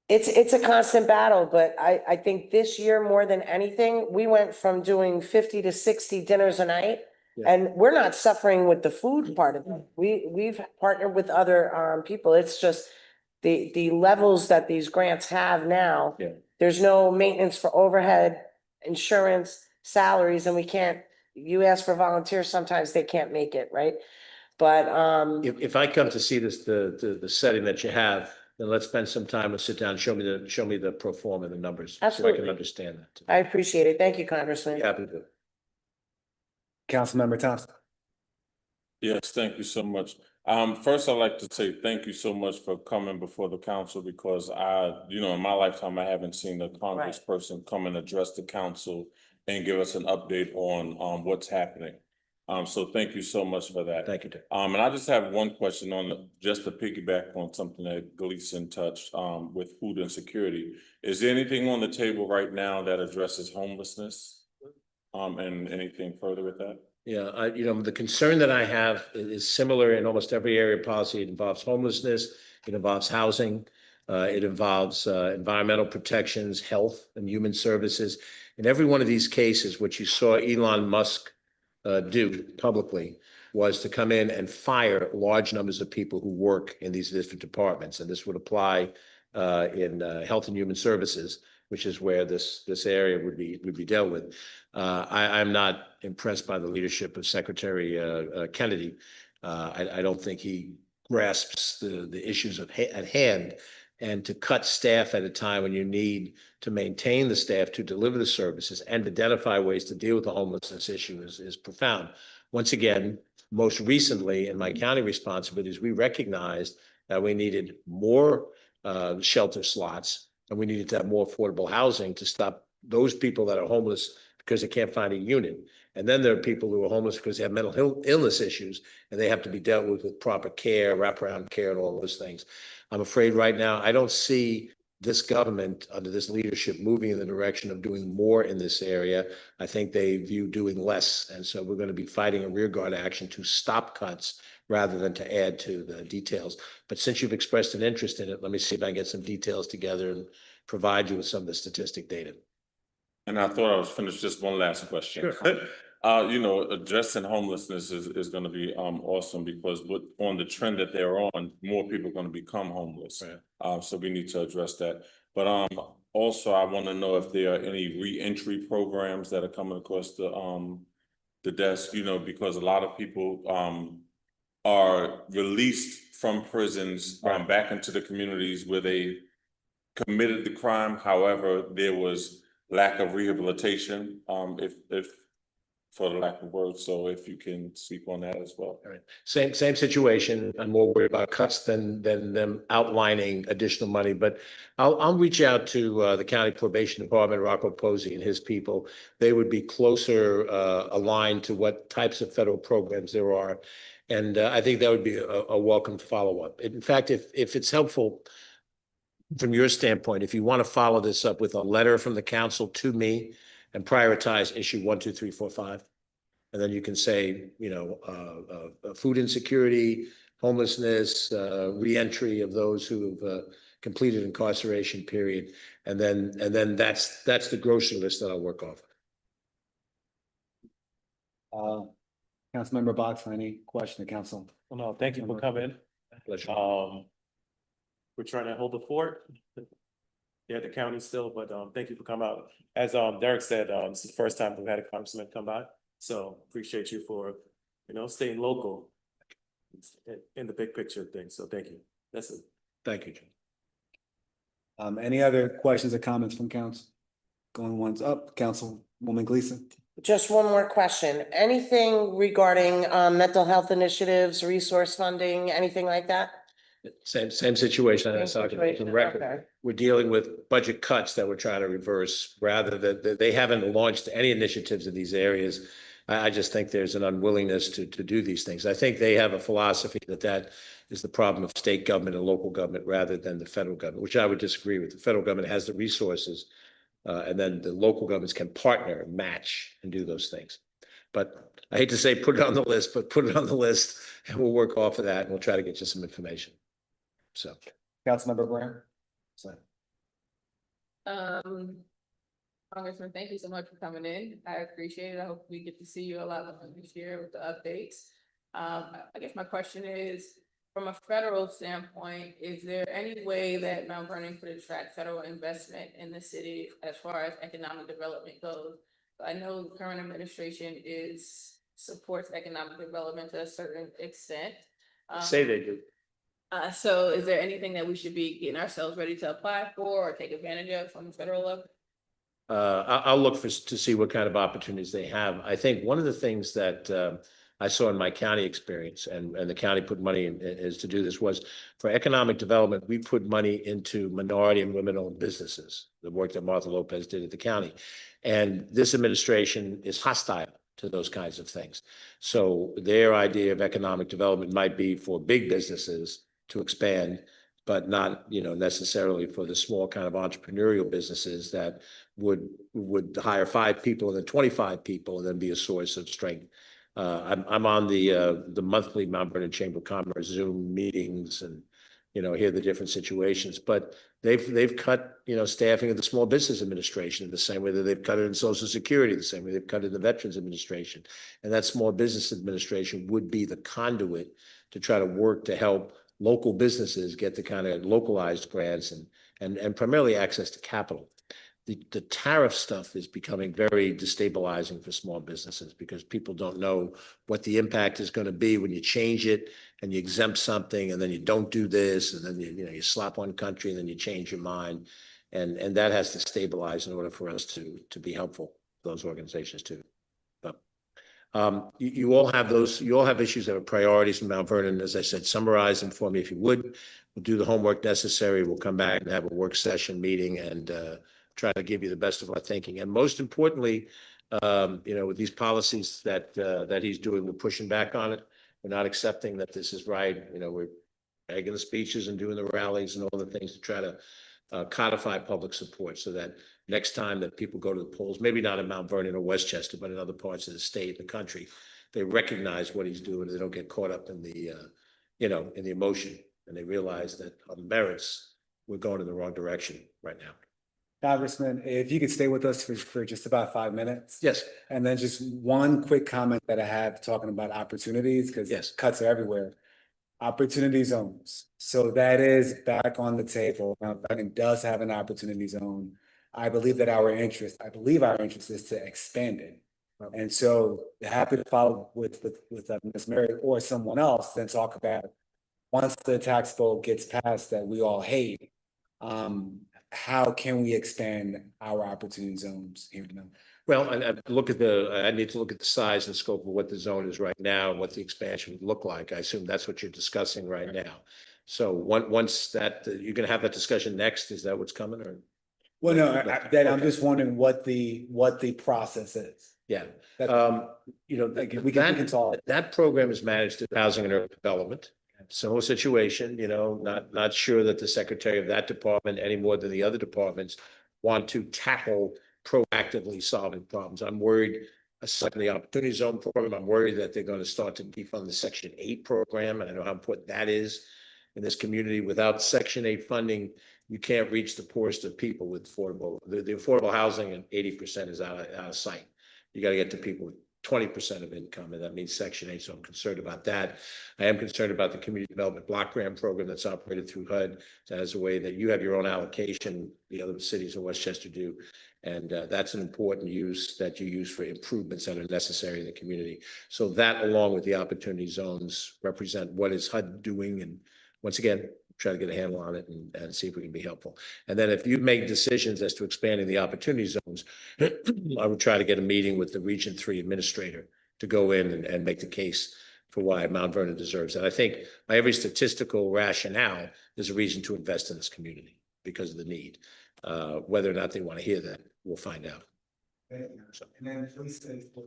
it's a constant battle, but I think this year more than anything, we went from doing 50 to 60 dinners a night. Yeah. And we're not suffering with the food part of it. We've partnered with other people. It's just the levels that these grants have now. Yeah. There's no maintenance for overhead, insurance, salaries, and you ask for volunteers, sometimes they can't make it, right? But If I come to see this, the setting that you have, then let's spend some time and sit down and show me the pro forma and the numbers. So I Absolutely. can understand that. I appreciate it. Thank you, Congressman. Happy to. Councilmember Thompson. Yes, thank you so much. First, I'd like to say thank you so much for coming before the council, because in my lifetime, I haven't seen a congressperson come and address the council and give us an update on what's happening. So thank you so much for that. Thank you, Dick. And I just have one question just to piggyback on something that Gleason touched, with food insecurity. Is there anything on the table right now that addresses homelessness? And anything further with that? Yeah, the concern that I have is similar in almost every area of policy. It involves homelessness, it involves housing, it involves environmental protections, health and human services. In every one of these cases, what you saw Elon Musk do publicly was to come in and fire large numbers of people who work in these different departments. And this would apply in health and human services, which is where this area would be dealt with. I'm not impressed by the leadership of Secretary Kennedy. I don't think he grasps the issues at hand, and to cut staff at a time when you need to maintain the staff to deliver the services and identify ways to deal with the homelessness issue is profound. Once again, most recently in my county responsibilities, we recognized that we needed more shelter slots, and we needed to have more affordable housing to stop those people that are homeless because they can't find a unit. And then there are people who are homeless because they have mental illness issues, and they have to be dealt with proper care, wraparound care, and all those things. I'm afraid right now, I don't see this government, under this leadership, moving in the direction of doing more in this area. I think they view doing less. And so we're going to be fighting a rearguard action to stop cuts rather than to add to the details. But since you've expressed an interest in it, let me see if I can get some details together and provide you with some of the statistic data. And I thought I was finished, just one last question. Sure. You know, addressing homelessness is gonna be awesome, because on the trend that they're on, more people are gonna become homeless. Right. So we need to address that. But also I wanna know if there are any reentry programs that are coming across the desk, you know, because a lot of people are released from prisons back into the communities where they committed the crime. However, there was lack of rehabilitation, if for the lack of words. So if you can speak on that as well. All right. Same situation. I'm more worried about cuts than them outlining additional money, but I'll reach out to the county probation department, Rocco Posey and his people. They would be closer aligned to what types of federal programs there are. And I think that would be a welcome follow-up. In fact, if it's helpful from your standpoint, if you want to follow this up with a letter from the council to me and prioritize issue 1, 2, 3, 4, 5. And then you can say, you know, food insecurity, homelessness, reentry of those who have completed incarceration period. And then that's the grocery list that I'll work off. Councilmember Box, any question to council? Well, no, thank you for coming. Pleasure. We're trying to hold the fort. Yeah, the county still, but thank you for coming out. As Derek said, this is the first time we've had a congressman come by. So appreciate you for, you know, staying local in the big picture of things. So thank you. That's it. Thank you, Jim. Any other questions or comments from council? Going once up, Councilwoman Gleason. Just one more question. Anything regarding mental health initiatives, resource funding, anything like that? Same situation. I saw it in the record. Okay. We're dealing with budget cuts that we're trying to reverse rather than they haven't launched any initiatives in these areas. I just think there's an unwillingness to do these things. I think they have a philosophy that is the problem of state government and local government rather than the federal government, which I would disagree with. The federal government has the resources, and then the local governments can partner, match, and do those things. But I hate to say put it on the list, but put it on the list, and we'll work off of that, and we'll try to get you some information. So, Councilmember Brown. Congressman, thank you so much for coming in. I appreciate it. I hope we get to see you a lot more this year with the updates. I guess my question is, from a federal standpoint, is there any way that Mount Vernon could attract federal investment in the city as far as economic development goes? I know the current administration supports economic development to a certain extent. say they do. So is there anything that we should be getting ourselves ready to apply for or take advantage of from the federal level? I'll look to see what kind of opportunities they have. I think one of the things that I saw in my county experience, and the county put money in, is to do this, was for economic development, we put money into minority and women-owned businesses, the work that Martha Lopez did at the county. And this administration is hostile to those kinds of things. So their idea of economic development might be for big businesses to expand, but not, you know, necessarily for the small kind of entrepreneurial businesses that would hire 5 people and then 25 people and then be a source of strength. I'm on the monthly Mount Vernon Chamber of Commerce Zoom meetings and, you know, hear the different situations, but they've cut, you know, staffing of the Small Business Administration the same way that they've cut it in Social Security, the same way they've cut it in the Veterans Administration. And that Small Business Administration would be the conduit to try to work to help local businesses get the kind of localized grants and primarily access to capital. The tariff stuff is becoming very destabilizing for small businesses because people don't know what the impact is going to be when you change it and you exempt something and then you don't do this and then you slap one country and then you change your mind, and that has to stabilize in order for us to be helpful to those organizations too. But you all have issues that are priorities in Mount Vernon. As I said, summarize them for me if you would. We'll do the homework necessary. We'll come back and have a work session meeting and try to give you the best of our thinking. And most importantly, you know, with these policies that he's doing, we're pushing back on it. We're not accepting that this is right. You know, we're making the speeches and doing the rallies and all the things to try to codify public support so that next time that people go to the polls, maybe not in Mount Vernon or Westchester, but in other parts of the state and the country, they recognize what he's doing. They don't get caught up in the, in the emotion, and they realize that on merits, we're going in the wrong direction right now. Congressman, if you could stay with us for just about 5 minutes. Yes. And then just one quick comment that I have talking about opportunities, because Yes. cuts are everywhere. Opportunity zones. So that is back on the table. Mount Vernon does have an opportunity zone. I believe our interest is to expand it. And so happy to follow with Ms. Mary or someone else, then talk about once the tax bill gets passed that we all hate, how can we expand our opportunity zones here in Mount? Well, and I need to look at the size and scope of what the zone is right now and what the expansion would look like. I assume that's what you're discussing right now. So once that, you're gonna have that discussion next, is that what's coming or? Well, no, I'm Okay. just wondering what the process is. Yeah, That- we can talk. that program is managed through Housing and Urban Development. Similar situation, not sure that the secretary of that department any more than the other departments want to tackle proactively solving problems. I'm worried, aside from the Opportunity Zone program, I'm worried that they're going to start to defund the Section 8 program, and I know how important that is in this community. Without Section 8 funding, you can't reach the poorest of people with the affordable housing, and 80% is out of sight. You got to get to people with 20% of income, and that means Section 8, so I'm concerned about that. I am concerned about the Community Development Block Grant Program that's operated through HUD. That is a way that you have your own allocation, the other cities of Westchester do, and that's an important use that you use for improvements that are necessary in the community. So that, along with the opportunity zones, represent what is HUD doing, and once again, try to get a handle on it and see if we can be helpful. And then if you make decisions as to expanding the opportunity zones, I would try to get a meeting with the Region 3 administrator to go in and make the case for why Mount Vernon deserves it. I think by every statistical rationale, there's a reason to invest in this community because of the need. Whether or not they want to hear that, we'll find out. And then please stay for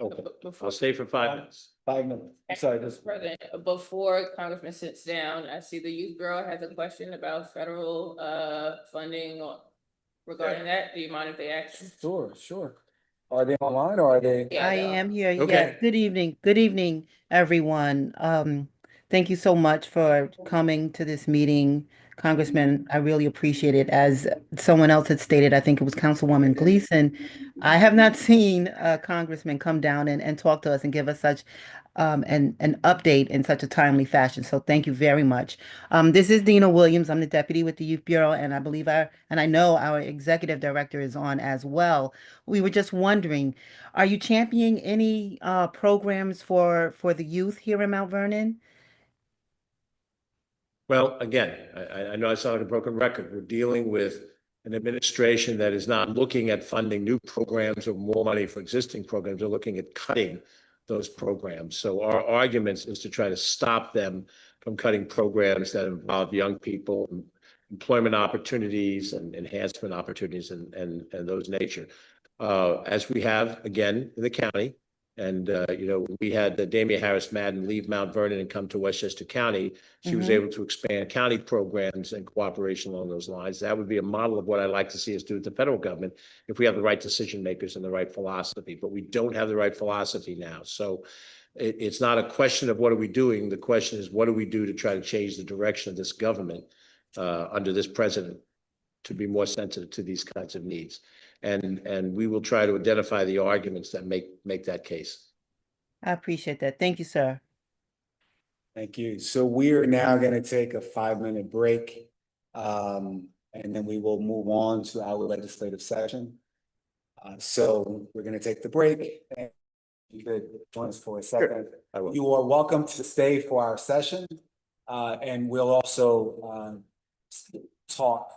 Okay, I'll stay for 5 minutes. 5 minutes. I'm sorry, Mr. President, before Congressman sits down, I see the Youth Bureau has a question about federal funding regarding that. Do you mind if they ask? Sure. Are they online or are they? Yeah, I they are. am here. Okay. Yes. Good evening, everyone. Thank you so much for coming to this meeting, Congressman. I really appreciate it. As someone else had stated, I think it was Councilwoman Gleason. I have not seen a congressman come down and talk to us and give us such an update in such a timely fashion. So thank you very much. This is Dina Williams. I'm the deputy with the Youth Bureau, and I know our executive director is on as well. We were just wondering, are you championing any programs for the youth here in Mount Vernon? Well, again, I know I sound like a broken record. We're dealing with an administration that is not looking at funding new programs or more money for existing programs. They're looking at cutting those programs. So our arguments is to try to stop them from cutting programs that involve young people, employment opportunities and enhancement opportunities and those nature. As we have again in the county, and we had Damia Harris Madden leave Mount Vernon and come to Westchester County. She was able to expand county programs and cooperation along those lines. That would be a model of what I'd like to see us do with the federal government if we have the right decision makers and the right philosophy, but we don't have the right philosophy now. So it's not a question of what are we doing. The question is, what do we do to try to change the direction of this government under this president to be more sensitive to these kinds of needs? And we will try to identify the arguments that make that case. I appreciate that. Thank you, sir. Thank you. So we are now going to take a 5-minute break. And then we will move on to our legislative session. So we're going to take the break. And you could join us for a second. I will. You are welcome to stay for our session. And we'll also talk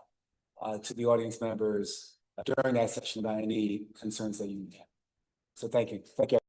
to the audience members during that session about any concerns that you have. So thank you. Thank you.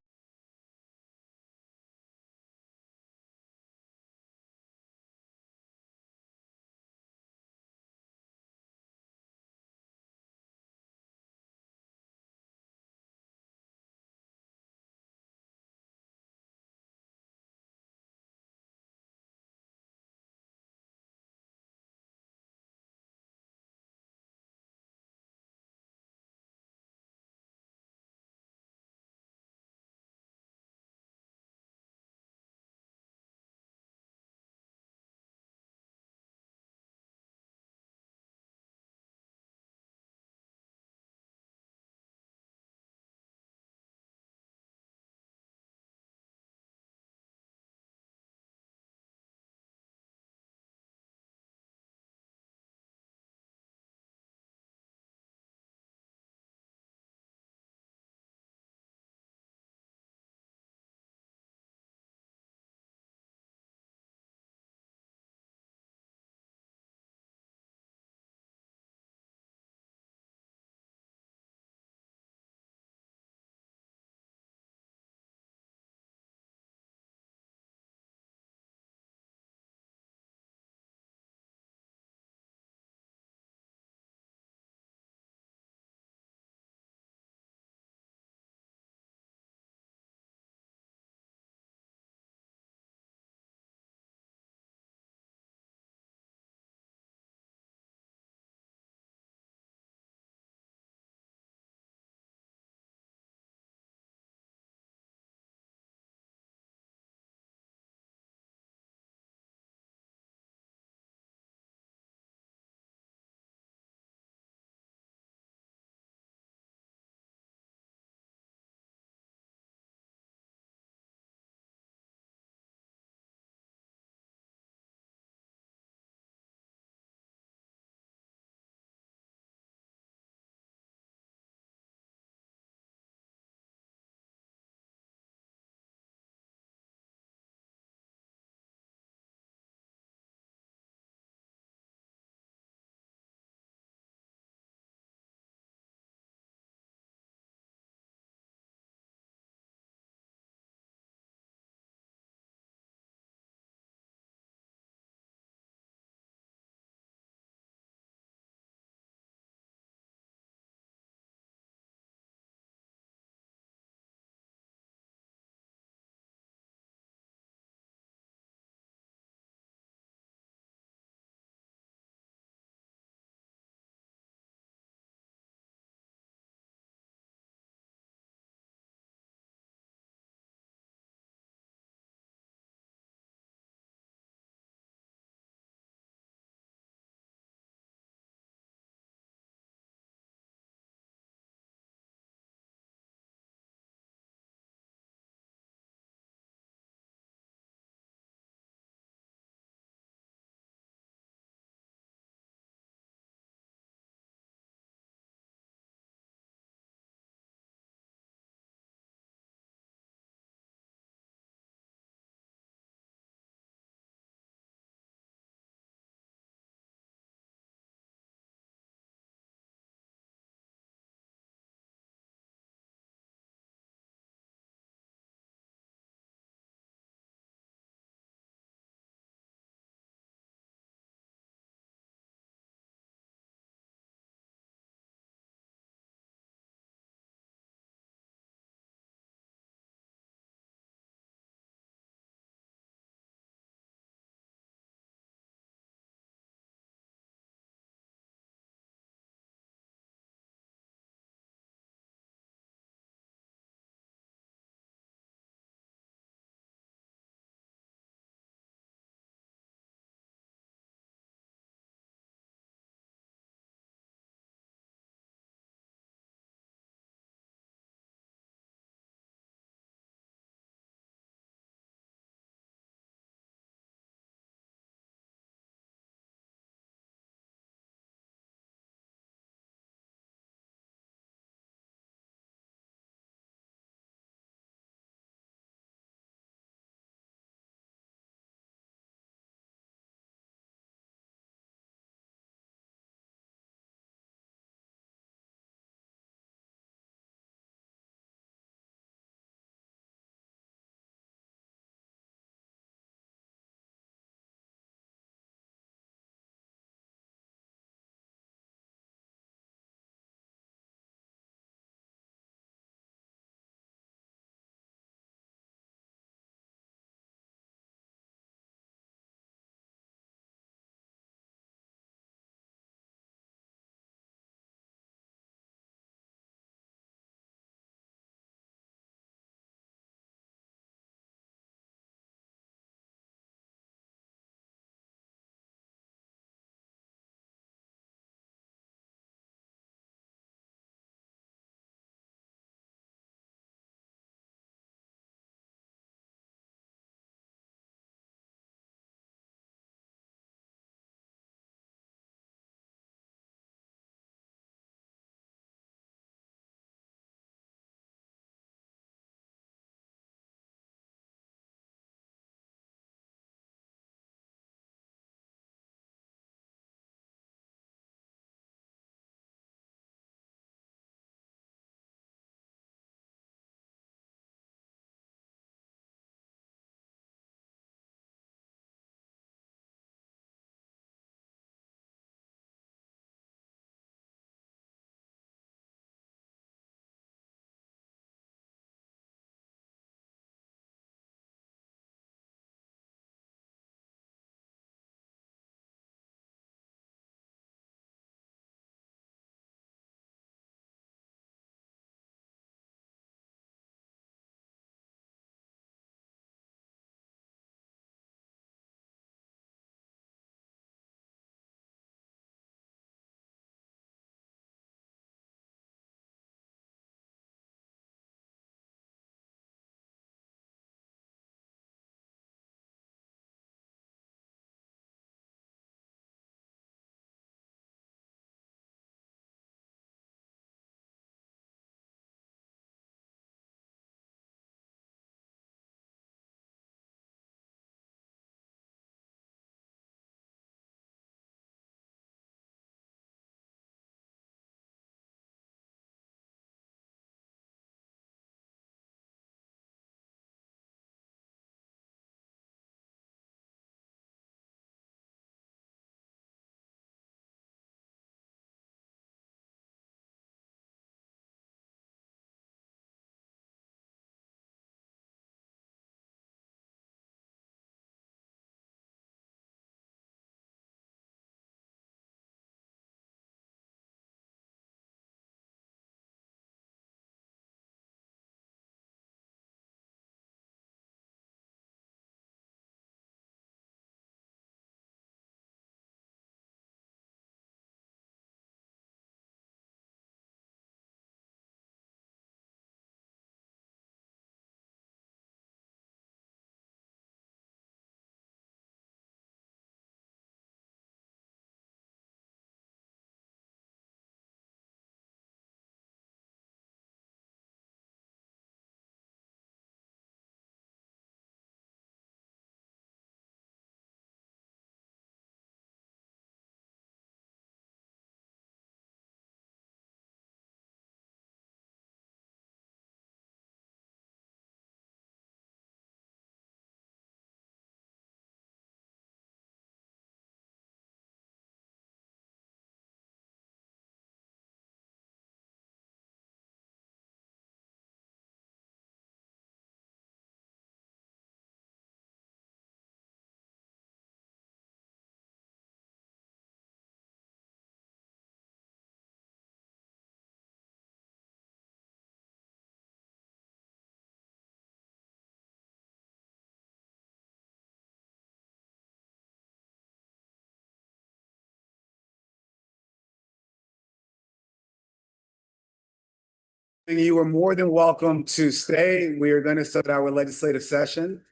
You are more than welcome to stay. We are going to start our legislative session.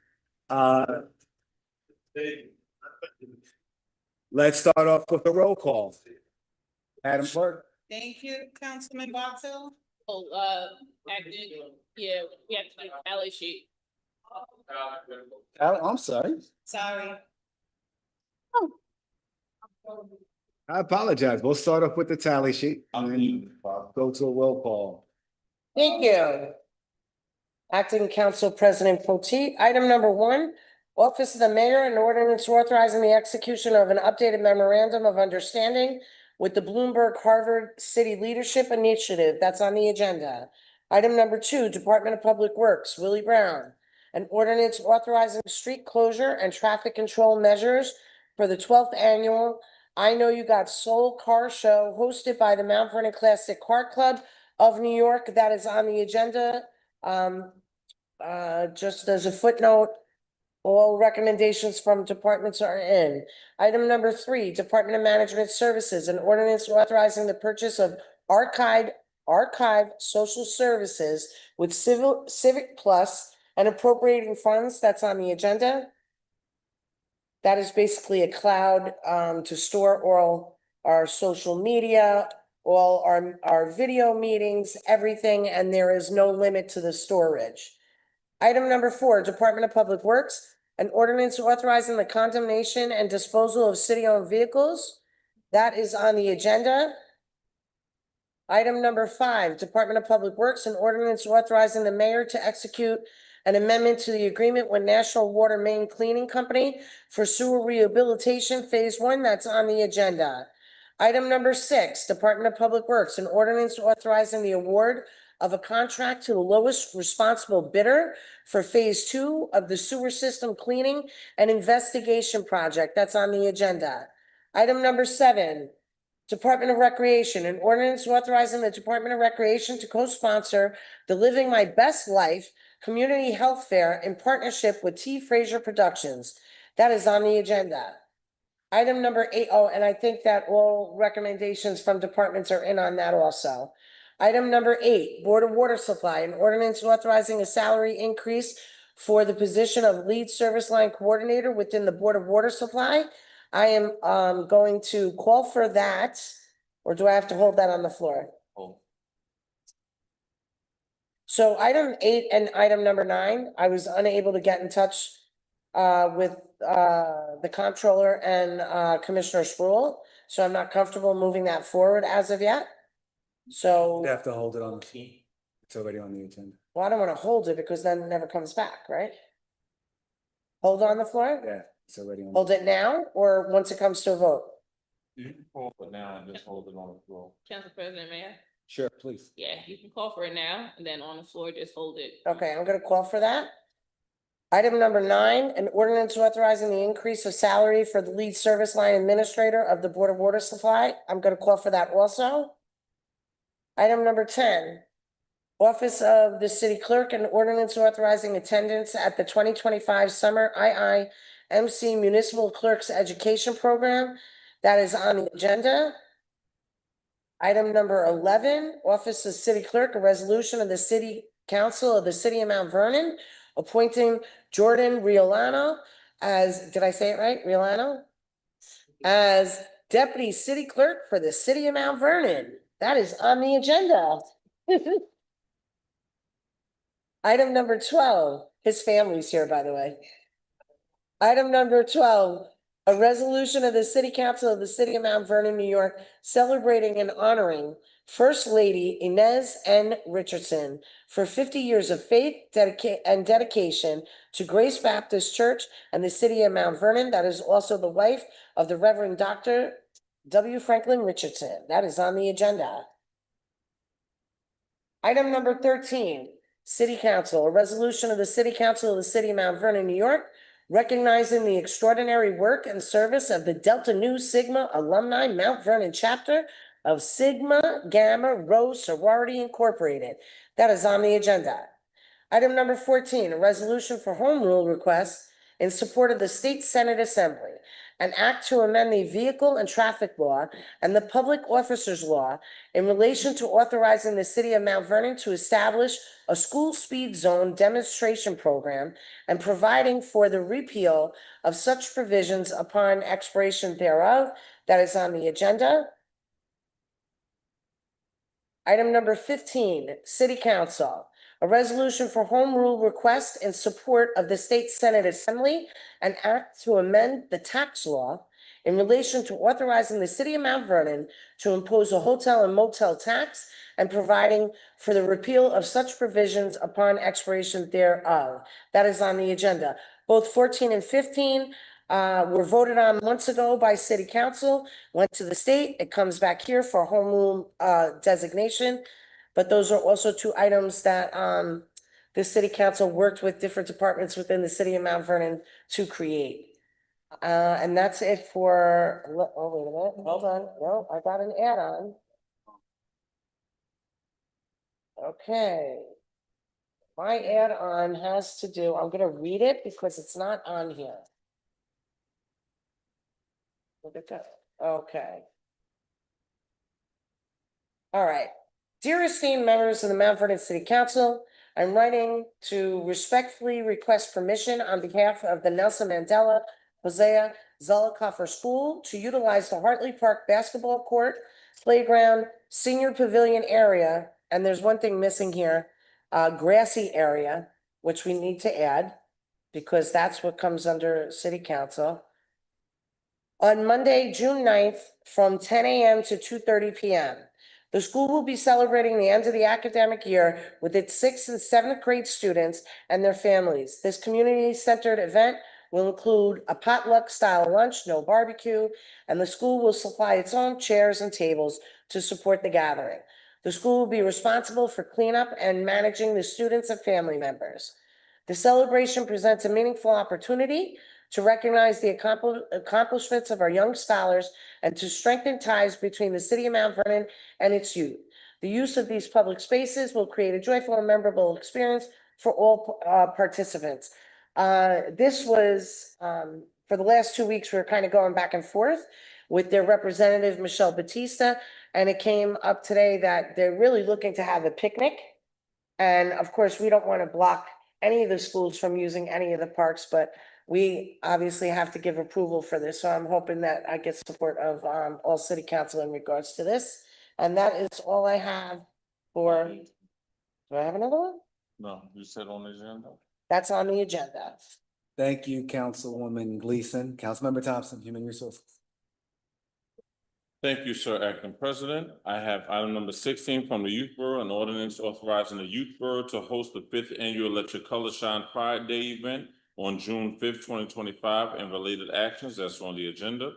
Let's start off with a roll call. Madam Clerk. Thank you, Councilman Box Hill. Acting, yeah, we have to do a tally sheet. I'm sorry. Sorry. I apologize. We'll start off with the tally sheet and then go to a roll call. Thank you. Acting Council President Potteet, item number 1, Office of the Mayor, an ordinance authorizing the execution of an updated memorandum of understanding with the Bloomberg Harvard City Leadership Initiative. That's on the agenda. Item number 2, Department of Public Works, Willie Brown, an ordinance authorizing street closure and traffic control measures for the 12th annual I Know You Got Soul Car Show hosted by the Mount Vernon Classic Car Club of New York. That is on the agenda. Just as a footnote, all recommendations from departments are in. Item number 3, Department of Management Services, an ordinance authorizing the purchase of archive social services with Civic Plus and appropriating funds. That's on the agenda. That is basically a cloud to store all our social media, all our video meetings, everything, and there is no limit to the storage. Item number 4, Department of Public Works, an ordinance authorizing the condemnation and disposal of city-owned vehicles. That is on the agenda. Item number 5, Department of Public Works, an ordinance authorizing the mayor to execute an amendment to the agreement with National Water Main Cleaning Company for sewer rehabilitation phase 1. That's on the agenda. Item number 6, Department of Public Works, an ordinance authorizing the award of a contract to the lowest responsible bidder for phase 2 of the sewer system cleaning and investigation project. That's on the agenda. Item number 7, Department of Recreation, an ordinance authorizing the Department of Recreation to co-sponsor the Living My Best Life Community Health Fair in partnership with T. Fraser Productions. That is on the agenda. Item number 8, and I think that all recommendations from departments are in on that also. Item number 8, Board of Water Supply, an ordinance authorizing a salary increase for the position of lead service line coordinator within the Board of Water Supply. I am going to call for that, or do I have to hold that on the floor? So item 8 and item number 9, I was unable to get in touch with the comptroller and Commissioner Sproul, so I'm not comfortable moving that forward as of yet. So, You have to hold it on the team. It's already on the agenda. well, I don't want to hold it because then it never comes back, right? Hold on the floor? Yeah, it's already on. Hold it now or once it comes to a vote? You can call for now and just hold it on the floor. Council President, Mayor? Sure, please. Yeah, you can call for it now, and then on the floor, just hold it. Okay, I'm gonna call for that. Item number 9, an ordinance authorizing the increase of salary for the lead service line administrator of the Board of Water Supply. I'm gonna call for that also. Item number 10, Office of the City Clerk, an ordinance authorizing attendance at the 2025 Summer IIMC Municipal Clerks Education Program. That is on the agenda. Item number 11, Office of City Clerk, a resolution of the City Council of the City of Mount Vernon appointing Jordan Riolano as, did I say it right? Riolano? As Deputy City Clerk for the City of Mount Vernon. That is on the agenda. Item number 12, his family's here, by the way. Item number 12, a resolution of the City Council of the City of Mount Vernon, New York, celebrating and honoring First Lady Inez N. Richardson for 50 years of faith and dedication to Grace Baptist Church and the City of Mount Vernon. That is also the wife of the Reverend Dr. W. Franklin Richardson. That is on the agenda. Item number 13, City Council, a resolution of the City Council of the City of Mount Vernon, New York, recognizing the extraordinary work and service of the Delta Nu Sigma Alumni Mount Vernon chapter of Sigma Gamma Rho Sorority Incorporated. That is on the agenda. Item number 14, a resolution for home rule requests in support of the State Senate Assembly an act to amend the vehicle and traffic law and the public officers law in relation to authorizing the city of Mount Vernon to establish a school speed zone demonstration program and providing for the repeal of such provisions upon expiration thereof. That is on the agenda. Item number 15, City Council. A resolution for home rule request in support of the State Senate Assembly, an act to amend the tax law in relation to authorizing the city of Mount Vernon to impose a hotel and motel tax and providing for the repeal of such provisions upon expiration thereof. That is on the agenda. Both 14 and 15 were voted on months ago by City Council, went to the state, it comes back here for home rule designation. But those are also two items that the City Council worked with different departments within the city of Mount Vernon to create. And that's it for, oh, wait a minute, hold on, no, I got an add-on. Okay. My add-on has to do, I'm gonna read it because it's not on here. Look at that, okay. All right. Dear esteemed members of the Mount Vernon City Council, I'm writing to respectfully request permission on behalf of the Nelson Mandela Hosea Zollicoffer School to utilize the Hartley Park basketball court, playground, senior pavilion area, and there's one thing missing here, grassy area, which we need to add because that's what comes under City Council. On Monday, June 9th, from 10 a.m. to 2:30 p.m. The school will be celebrating the end of the academic year with its 6th and 7th grade students and their families. This community-centered event will include a potluck-style lunch, no barbecue, and the school will supply its own chairs and tables to support the gathering. The school will be responsible for cleanup and managing the students and family members. The celebration presents a meaningful opportunity to recognize the accomplishments of our young scholars and to strengthen ties between the city of Mount Vernon and its youth. The use of these public spaces will create a joyful and memorable experience for all participants. This was, for the last 2 weeks, we were kind of going back and forth with their representative, Michelle Batista, and it came up today that they're really looking to have a picnic. And of course, we don't want to block any of the schools from using any of the parks, but we obviously have to give approval for this. So I'm hoping that I get support of all city council in regards to this. And that is all I have for, do I have another one? No, you said on the agenda? That's on the agenda. Thank you, Councilwoman Gleason. Councilmember Thompson, Human Resources. Thank you, sir, Acting President. I have item number 16 from the Youth Bureau, an ordinance authorizing the Youth Bureau to host the 5th Annual Let Your Color Shine Pride Day event on June 5th, 2025, and related actions. That's on the agenda.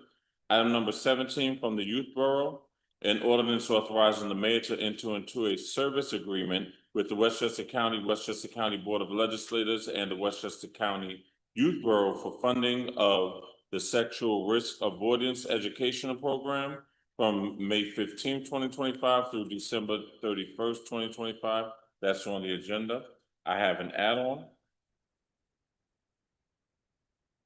Item number 17 from the Youth Bureau, an ordinance authorizing the mayor to enter into a service agreement with the Westchester County Board of Legislators and the Westchester County Youth Bureau for funding of the Sexual Risk Avoidance Educational Program from May 15, 2025 through December 31st, 2025. That's on the agenda. I have an add-on.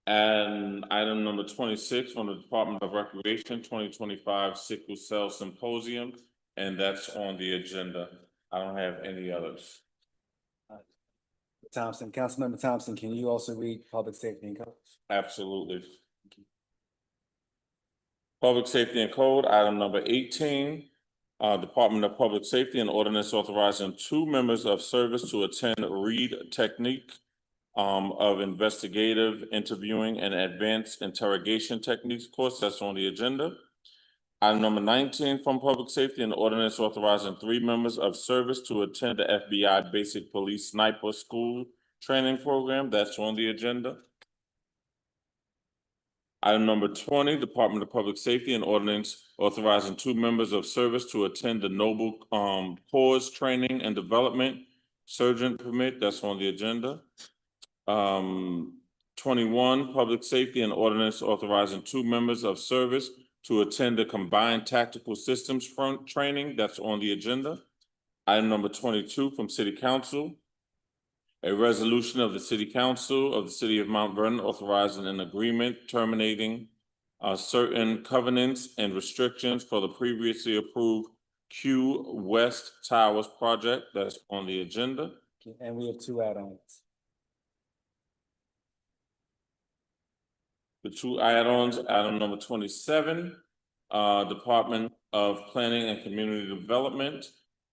And item number 26 from the Department of Recreation, 2025 Sickle Cell Symposium, and that's on the agenda. I don't have any others. Thompson, Councilmember Thompson, can you also read Public Safety and Code? Absolutely. Public Safety and Code, item number 18, Department of Public Safety, an ordinance authorizing 2 members of service to attend Read Technique of Investigative Interviewing and Advanced Interrogation Techniques course. That's on the agenda. Item number 19 from Public Safety, an ordinance authorizing 3 members of service to attend the FBI Basic Police Sniper School Training Program. That's on the agenda. Item number 20, Department of Public Safety, an ordinance authorizing 2 members of service to attend the Noble Corps Training and Development Surgeon Permit. That's on the agenda. 21, Public Safety, an ordinance authorizing 2 members of service to attend the Combined Tactical Systems Front Training. That's on the agenda. Item number 22 from City Council, a resolution of the City Council of the City of Mount Vernon authorizing an agreement terminating certain covenants and restrictions for the previously approved Q West Towers project that's on the agenda. And we have two add-ons. The two add-ons, item number 27, Department of Planning and Community Development,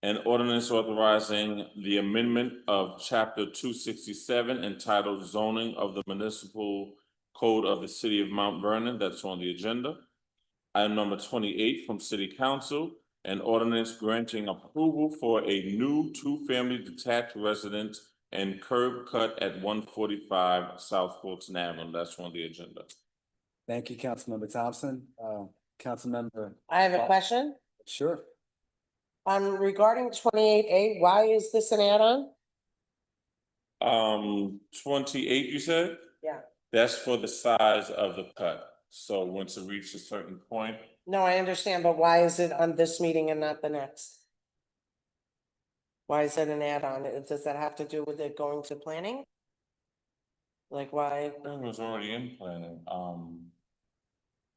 an ordinance authorizing the amendment of chapter 267 entitled Zoning of the Municipal Code of the City of Mount Vernon, that's on the agenda. Item number 28 from City Council, an ordinance granting approval for a new two-family detached residence and curb cut at 145 South Fulton Avenue, that's on the agenda. Thank you, Councilmember Thompson. Councilmember. I have a question. Sure. Regarding 28A, why is this an add-on? 28, you said? Yeah. That's for the size of the cut. So once it reaches a certain point, No, I understand, but why is it on this meeting and not the next? Why is it an add-on? Does that have to do with it going to planning? Like why? it was already in planning.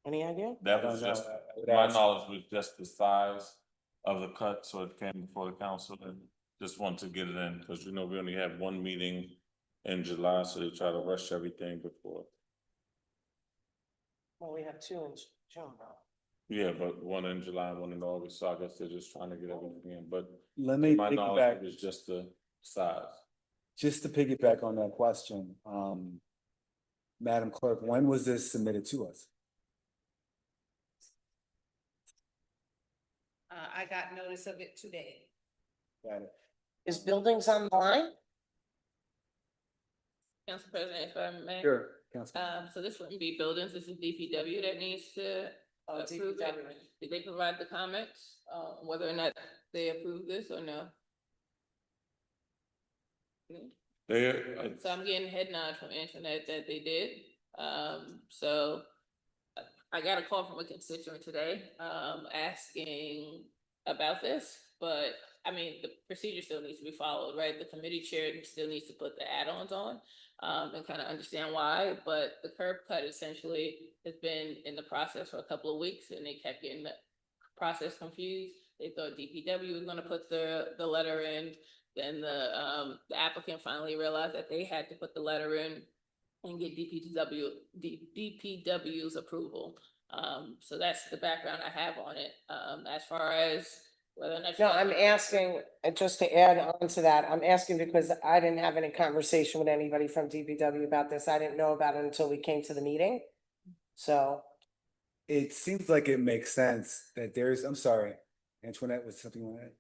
Any idea? That I was don't know. just, I would my ask- knowledge was just the size of the cut, so it came before the council and just wanted to get it in, because we only have one meeting in July, so they try to rush everything before. Well, we have two in June, though. Yeah, but one in July, one in August, so I guess they're just trying to get everything in, but Let me my knowledge piggyback, was just the size. just to piggyback on that question. Madam Clerk, when was this submitted to us? I got notice of it today. Got it. Is buildings on the line? Council President, if I may. Sure, Council. So this wouldn't be buildings, this is DPW that needs to approve it. DPW. Did they provide the comments, whether or not they approve this or no? So I'm getting head nod from Antoinette that they did. So I got a call from a constituent today, asking about this, but I mean, the procedure still needs to be followed, right? The committee chair still needs to put the add-ons on, and kind of understand why, but the curb cut essentially has been in the process for a couple of weeks and they kept getting the process confused. They thought DPW was gonna put the letter in, then the applicant finally realized that they had to put the letter in and get DPW's approval. So that's the background I have on it. As far as whether or not. No, I'm asking, just to add on to that, I'm asking because I didn't have any conversation with anybody from DPW about this. I didn't know about it until we came to the meeting. So, It seems like it makes sense that there's, I'm sorry, Antoinette, was something you want to add?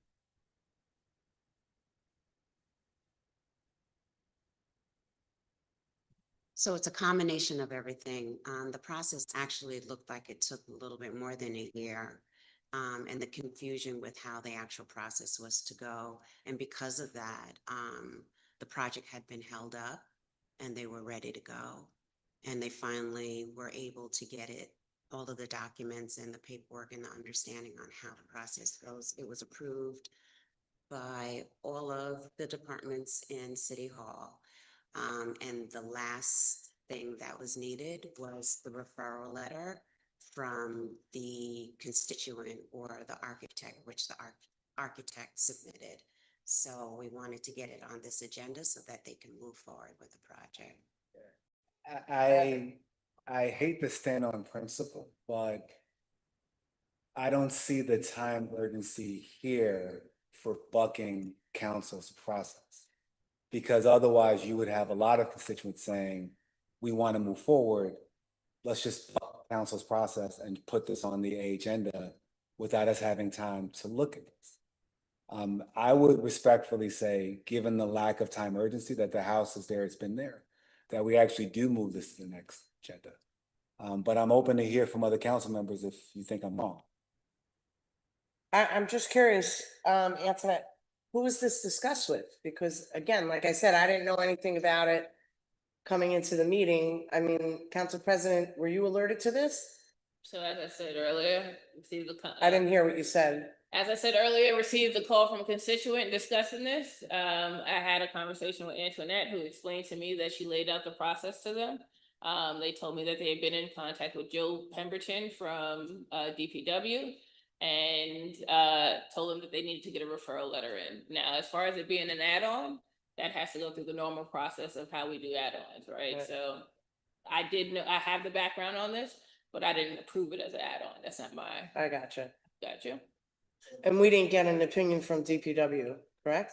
So it's a combination of everything. The process actually looked like it took a little bit more than a year. And the confusion with how the actual process was to go. And because of that, the project had been held up and they were ready to go. And they finally were able to get it, all of the documents and the paperwork and the understanding on how the process goes. It was approved by all of the departments in City Hall. And the last thing that was needed was the referral letter from the constituent or the architect, which the architect submitted. So we wanted to get it on this agenda so that they can move forward with the project. I hate to stand on principle, but I don't see the time urgency here for bucking council's process. Because otherwise you would have a lot of constituents saying, we want to move forward. Let's just buck council's process and put this on the agenda without us having time to look at this. I would respectfully say, given the lack of time urgency that the House is there, it's been there, that we actually do move this to the next agenda. But I'm open to hear from other council members if you think I'm wrong. I'm just curious, Antoinette, who was this discussed with? Because again, like I said, I didn't know anything about it coming into the meeting. I mean, Council President, were you alerted to this? So as I said earlier, received the. I didn't hear what you said. As I said earlier, received a call from a constituent discussing this. I had a conversation with Antoinette, who explained to me that she laid out the process to them. They told me that they had been in contact with Joe Pemberton from DPW and told them that they needed to get a referral letter in. Now, as far as it being an add-on, that has to go through the normal process of how we do add-ons, right? Right. So I did know, I have the background on this, but I didn't approve it as an add-on. That's not my, I gotcha. gotcha. And we didn't get an opinion from DPW, correct?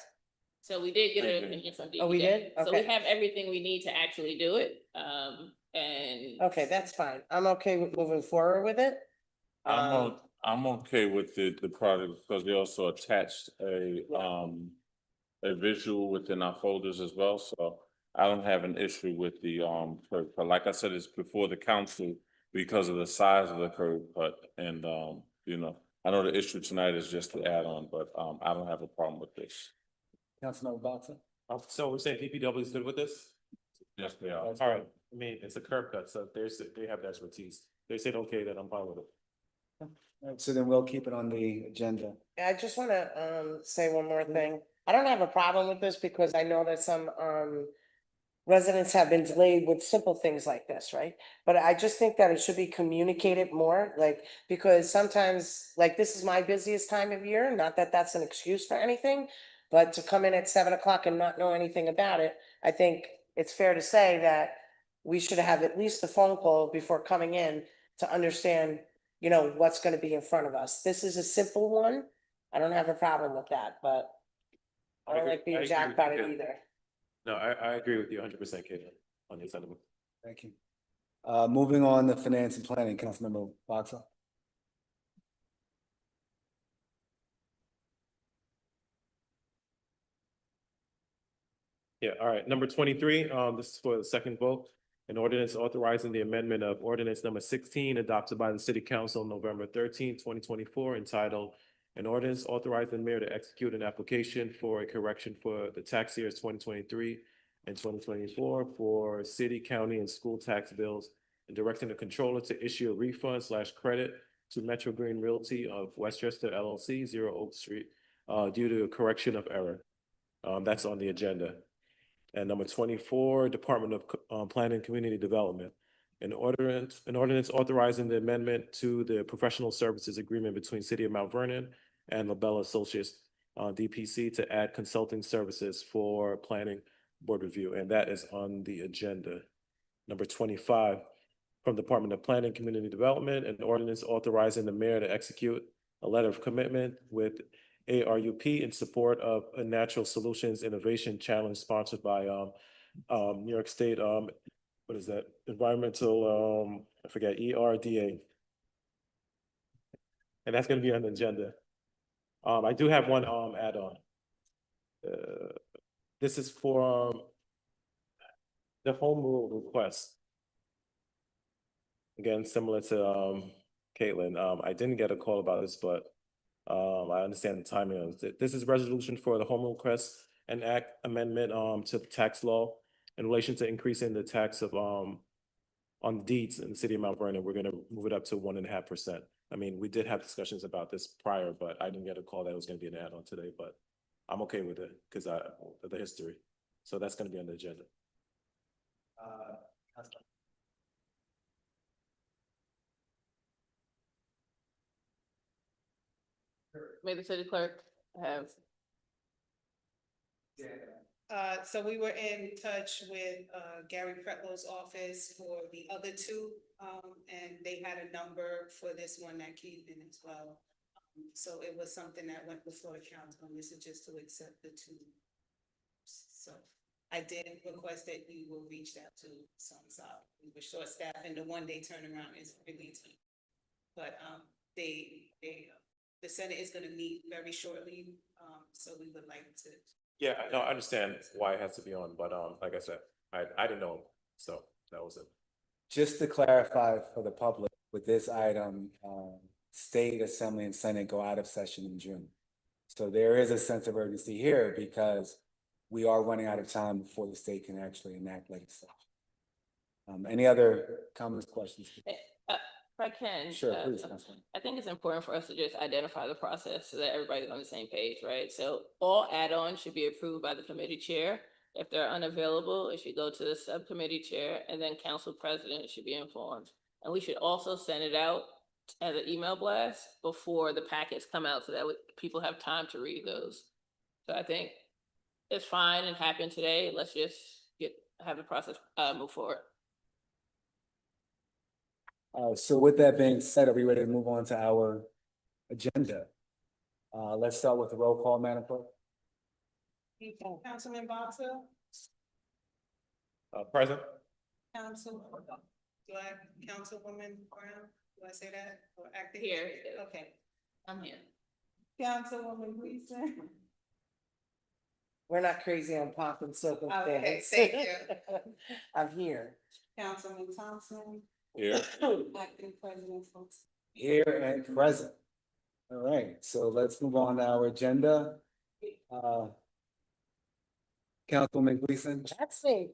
So we did get an opinion from DPW. Oh, we did? So we Okay. have everything we need to actually do it. And Okay, that's fine. I'm okay with moving forward with it. I'm okay with the product because we also attached a visual within our folders as well, so I don't have an issue with the curb cut. Like I said, it's before the council because of the size of the curb cut and you know, I know the issue tonight is just the add-on, but I don't have a problem with this. Councilmember Boxer? So we're saying DPW is good with this? Yes, they are. All right, I mean, it's a curb cut, so they have the expertise. They said, okay, then I'm fine with it. All right, so then we'll keep it on the agenda. I just wanna say one more thing. I don't have a problem with this because I know that some residents have been delayed with simple things like this, right? But I just think that it should be communicated more, like, because sometimes, like, this is my busiest time of year, not that that's an excuse for anything. But to come in at 7 o'clock and not know anything about it, I think it's fair to say that we should have at least a phone call before coming in to understand, you know, what's gonna be in front of us. This is a simple one. I don't have a problem with that, but I don't like I being agree jacked with about you, it Ken. either. No, I agree with you 100%, Caitlin, on your sentiment. Thank you. Moving on to finance and planning, Councilmember Boxer? Yeah, all right, number 23, this is for the second vote. An ordinance authorizing the amendment of ordinance number 16 adopted by the city council November 13, 2024, entitled an ordinance authorizing the mayor to execute an application for a correction for the tax years 2023 and 2024 for city, county, and school tax bills, and directing the controller to issue a refund/credit to Metro Green Realty of Westchester LLC, 0 Oak Street, due to a correction of error. That's on the agenda. And number 24, Department of Planning and Community Development. An ordinance authorizing the amendment to the professional services agreement between City of Mount Vernon and LaBella Associates, DPC, to add consulting services for planning board review, and that is on the agenda. Number 25, from Department of Planning and Community Development, an ordinance authorizing the mayor to execute a letter of commitment with ARUP in support of a Natural Solutions Innovation Challenge sponsored by New York State, what is that? Environmental, I forget, ERDA. And that's gonna be on the agenda. I do have one add-on. This is for the home rule request. Again, similar to Caitlin, I didn't get a call about this, but I understand the timing of it. This is resolution for the home rule request and act amendment to the tax law in relation to increasing the tax of on deeds in the city of Mount Vernon. We're gonna move it up to 1.5%. I mean, we did have discussions about this prior, but I didn't get a call that it was gonna be an add-on today, but I'm okay with it because of the history. So that's gonna be on the agenda. May the city clerk have. So we were in touch with Gary Pretlow's office for the other two, and they had a number for this one that came in as well. So it was something that went before the council, and this is just to accept the two. So I did request that you will reach out to some, we were short staffed, and the one-day turnaround is really tight. But the Senate is gonna meet very shortly, so we would like to. Yeah, I understand why it has to be on, but like I said, I didn't know, so that was it. Just to clarify for the public, with this item, State Assembly and Senate go out of session in June. So there is a sense of urgency here because we are running out of time before the state can actually enact legislation. Any other comments, questions? If I can. Sure, please, Councilman. I think it's important for us to just identify the process so that everybody's on the same page, right? So all add-ons should be approved by the committee chair If they're unavailable, it should go to the subcommittee chair, and then council president should be informed. And we should also send it out as an email blast before the packets come out, so that people have time to read those. So I think it's fine and happened today. Let's just have the process, move forward. So with that being said, are we ready to move on to our agenda? Let's start with the roll call, Madam Clerk. Councilman Box Hill? Present? Councilwoman Brown, do I say that? Or acting? Here. Okay. I'm here. Councilwoman Gleason? We're not crazy on pomp and circumstance. Okay, thank you. I'm here. Councilman Thompson? Here. Acting President Fulton? Here and present. All right, so let's move on to our agenda. Councilwoman Gleason, That's me.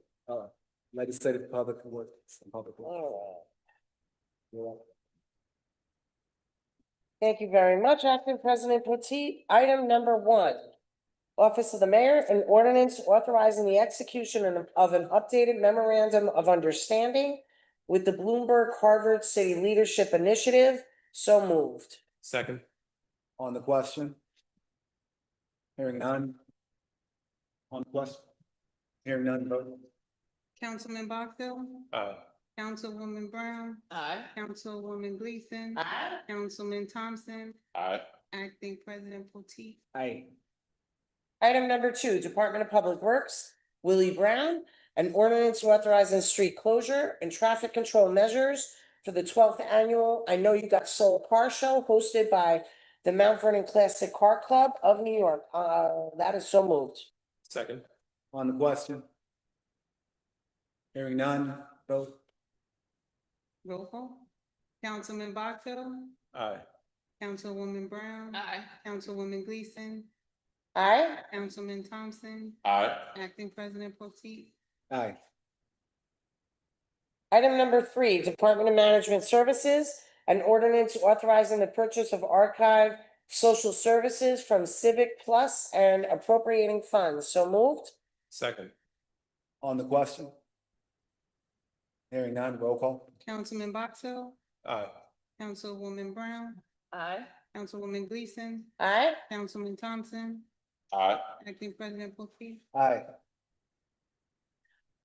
legislative public works and public works. All right. You're up. Thank you very much, Acting President Potteet. Item number 1. Office of the Mayor, an ordinance authorizing the execution of an updated memorandum of understanding with the Bloomberg Harvard City Leadership Initiative. So moved. Second? On the question? Hearing none? On the question? Hearing none, vote. Councilman Box Hill? Aye. Councilwoman Brown? Aye. Councilwoman Gleason? Aye. Councilman Thompson? Aye. Acting President Potteet? Aye. Item number 2, Department of Public Works, Willie Brown, an ordinance authorizing street closure and traffic control measures for the 12th annual I Know You Got Soul Car Show hosted by the Mount Vernon Classic Car Club of New York. That is so moved. Second? On the question? Hearing none, vote. Roll call. Councilman Box Hill? Aye. Councilwoman Brown? Aye. Councilwoman Gleason? Aye. Councilman Thompson? Aye. Acting President Potteet? Aye. Item number 3, Department of Management Services, an ordinance authorizing the purchase of archive social services from Civic Plus and appropriating funds. So moved. Second? On the question? Hearing none, roll call. Councilman Box Hill? Aye. Councilwoman Brown? Aye. Councilwoman Gleason? Aye. Councilman Thompson? Aye. Acting President Potteet? Aye.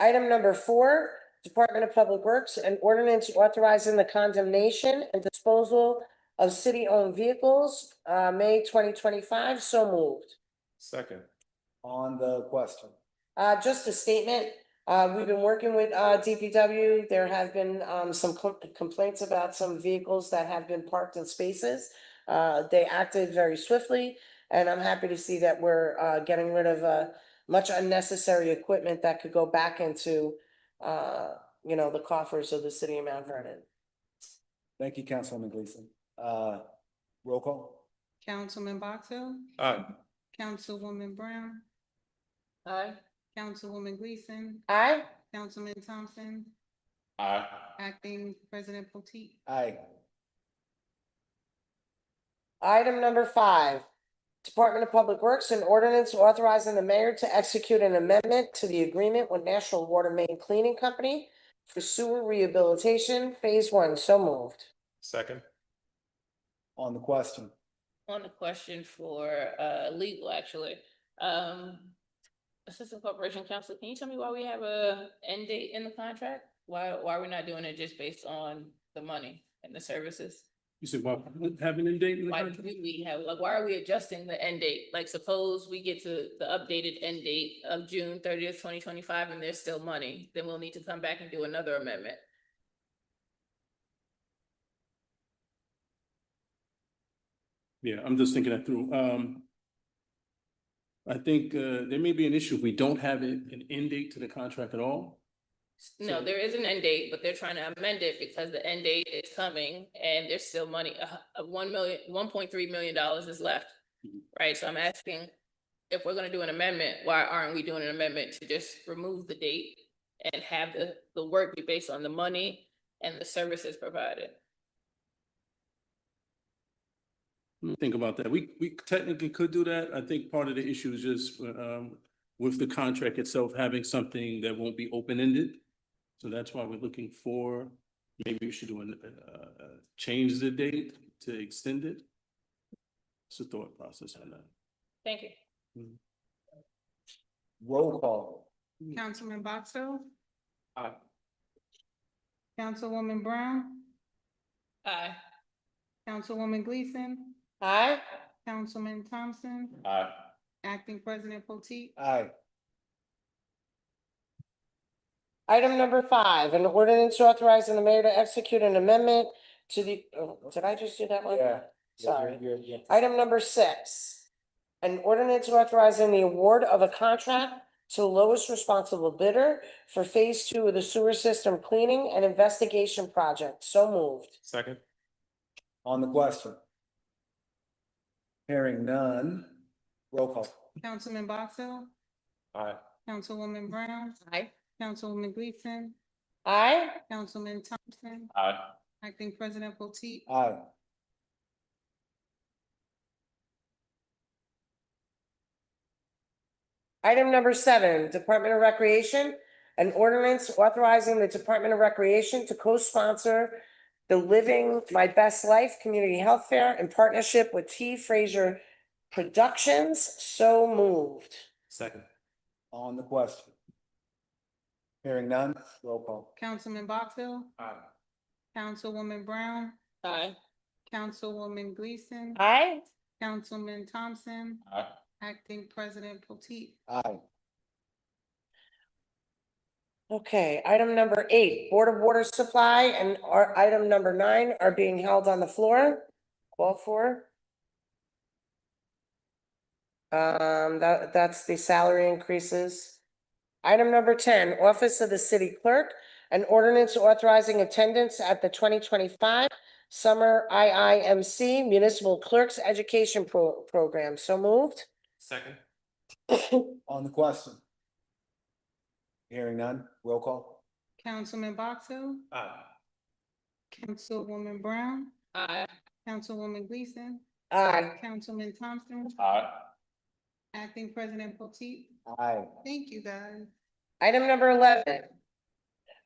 Item number 4, Department of Public Works, an ordinance authorizing the condemnation and disposal of city-owned vehicles, May 2025. So moved. Second? On the question? Just a statement, we've been working with, DPW. There have been, some complaints about some vehicles that have been parked in spaces. They acted very swiftly, and I'm happy to see that we're, getting rid of, much unnecessary equipment that could go back into, the coffers of the city of Mount Vernon. Thank you, Councilwoman Gleason. Roll call? Councilman Box Hill? Aye. Councilwoman Brown? Aye. Councilwoman Gleason? Aye. Councilman Thompson? Aye. Acting President Potteet? Aye. Item number 5, Department of Public Works, an ordinance authorizing the mayor to execute an amendment to the agreement with National Water Main Cleaning Company for sewer rehabilitation, Phase 1. So moved. Second? On the question? On the question for, legal, actually, Assistant Corporation Counsel, can you tell me why we have a end date in the contract? Why are we not doing it just based on the money and the services? You said, what, have an end date in the Why contract? do we have, like, why are we adjusting the end date? Like, suppose we get to the updated end date of June 30th, 2025, and there's still money, then we'll need to come back and do another amendment. Yeah, I'm just thinking that through. I think, there may be an issue if we don't have an end date to the contract at all. No, there is an end date, but they're trying to amend it because the end date is coming and there's still money, $1.3 million is left. Right, so I'm asking, if we're gonna do an amendment, why aren't we doing an amendment to just remove the date and have the work be based on the money and the services provided? Think about that. We technically could do that. I think part of the issue is just, with the contract itself having something that won't be open-ended. So that's why we're looking for, maybe we should do change the date to extend it. It's a thought process on that. Thank you. Roll call. Councilman Boxell, Aye. Councilwoman Brown, Aye. Councilwoman Gleason, Aye. Councilman Thompson, Aye. Acting President Potteet. Aye. Item number 5, an ordinance authorizing the mayor to execute an amendment to the, oh, did I just do that one? Yeah. Sorry. You're- Item number 6, an ordinance authorizing the award of a contract to the lowest responsible bidder for phase 2 of the sewer system cleaning and investigation project. So moved. Second. On the question. Hearing none, roll call. Councilman Boxell, Aye. Councilwoman Brown, Aye. Councilwoman Gleason, Aye. Councilman Thompson, Aye. Acting President Potteet. Aye. Item number 7, Department of Recreation, an ordinance authorizing the Department of Recreation to co-sponsor the Living My Best Life Community Health Fair in partnership with T. Fraser Productions. So moved. Second. On the question. Hearing none, roll call. Councilman Boxell, Aye. Councilwoman Brown, Aye. Councilwoman Gleason, Aye. Councilman Thompson, Aye. Acting President Potteet. Aye. Okay, item number 8, Board of Water Supply and item number 9 are being held on the floor. Call for. That's the salary increases. Item number 10, Office of the City Clerk, an ordinance authorizing attendance at the 2025 Summer IIMC Municipal Clerks Education Program. So moved. Second. On the question. Hearing none, roll call. Councilman Boxell, Aye. Councilwoman Brown, Aye. Councilwoman Gleason, Aye. Councilman Thompson, Aye. Acting President Potteet. Aye. Thank you, guys. Item number 11,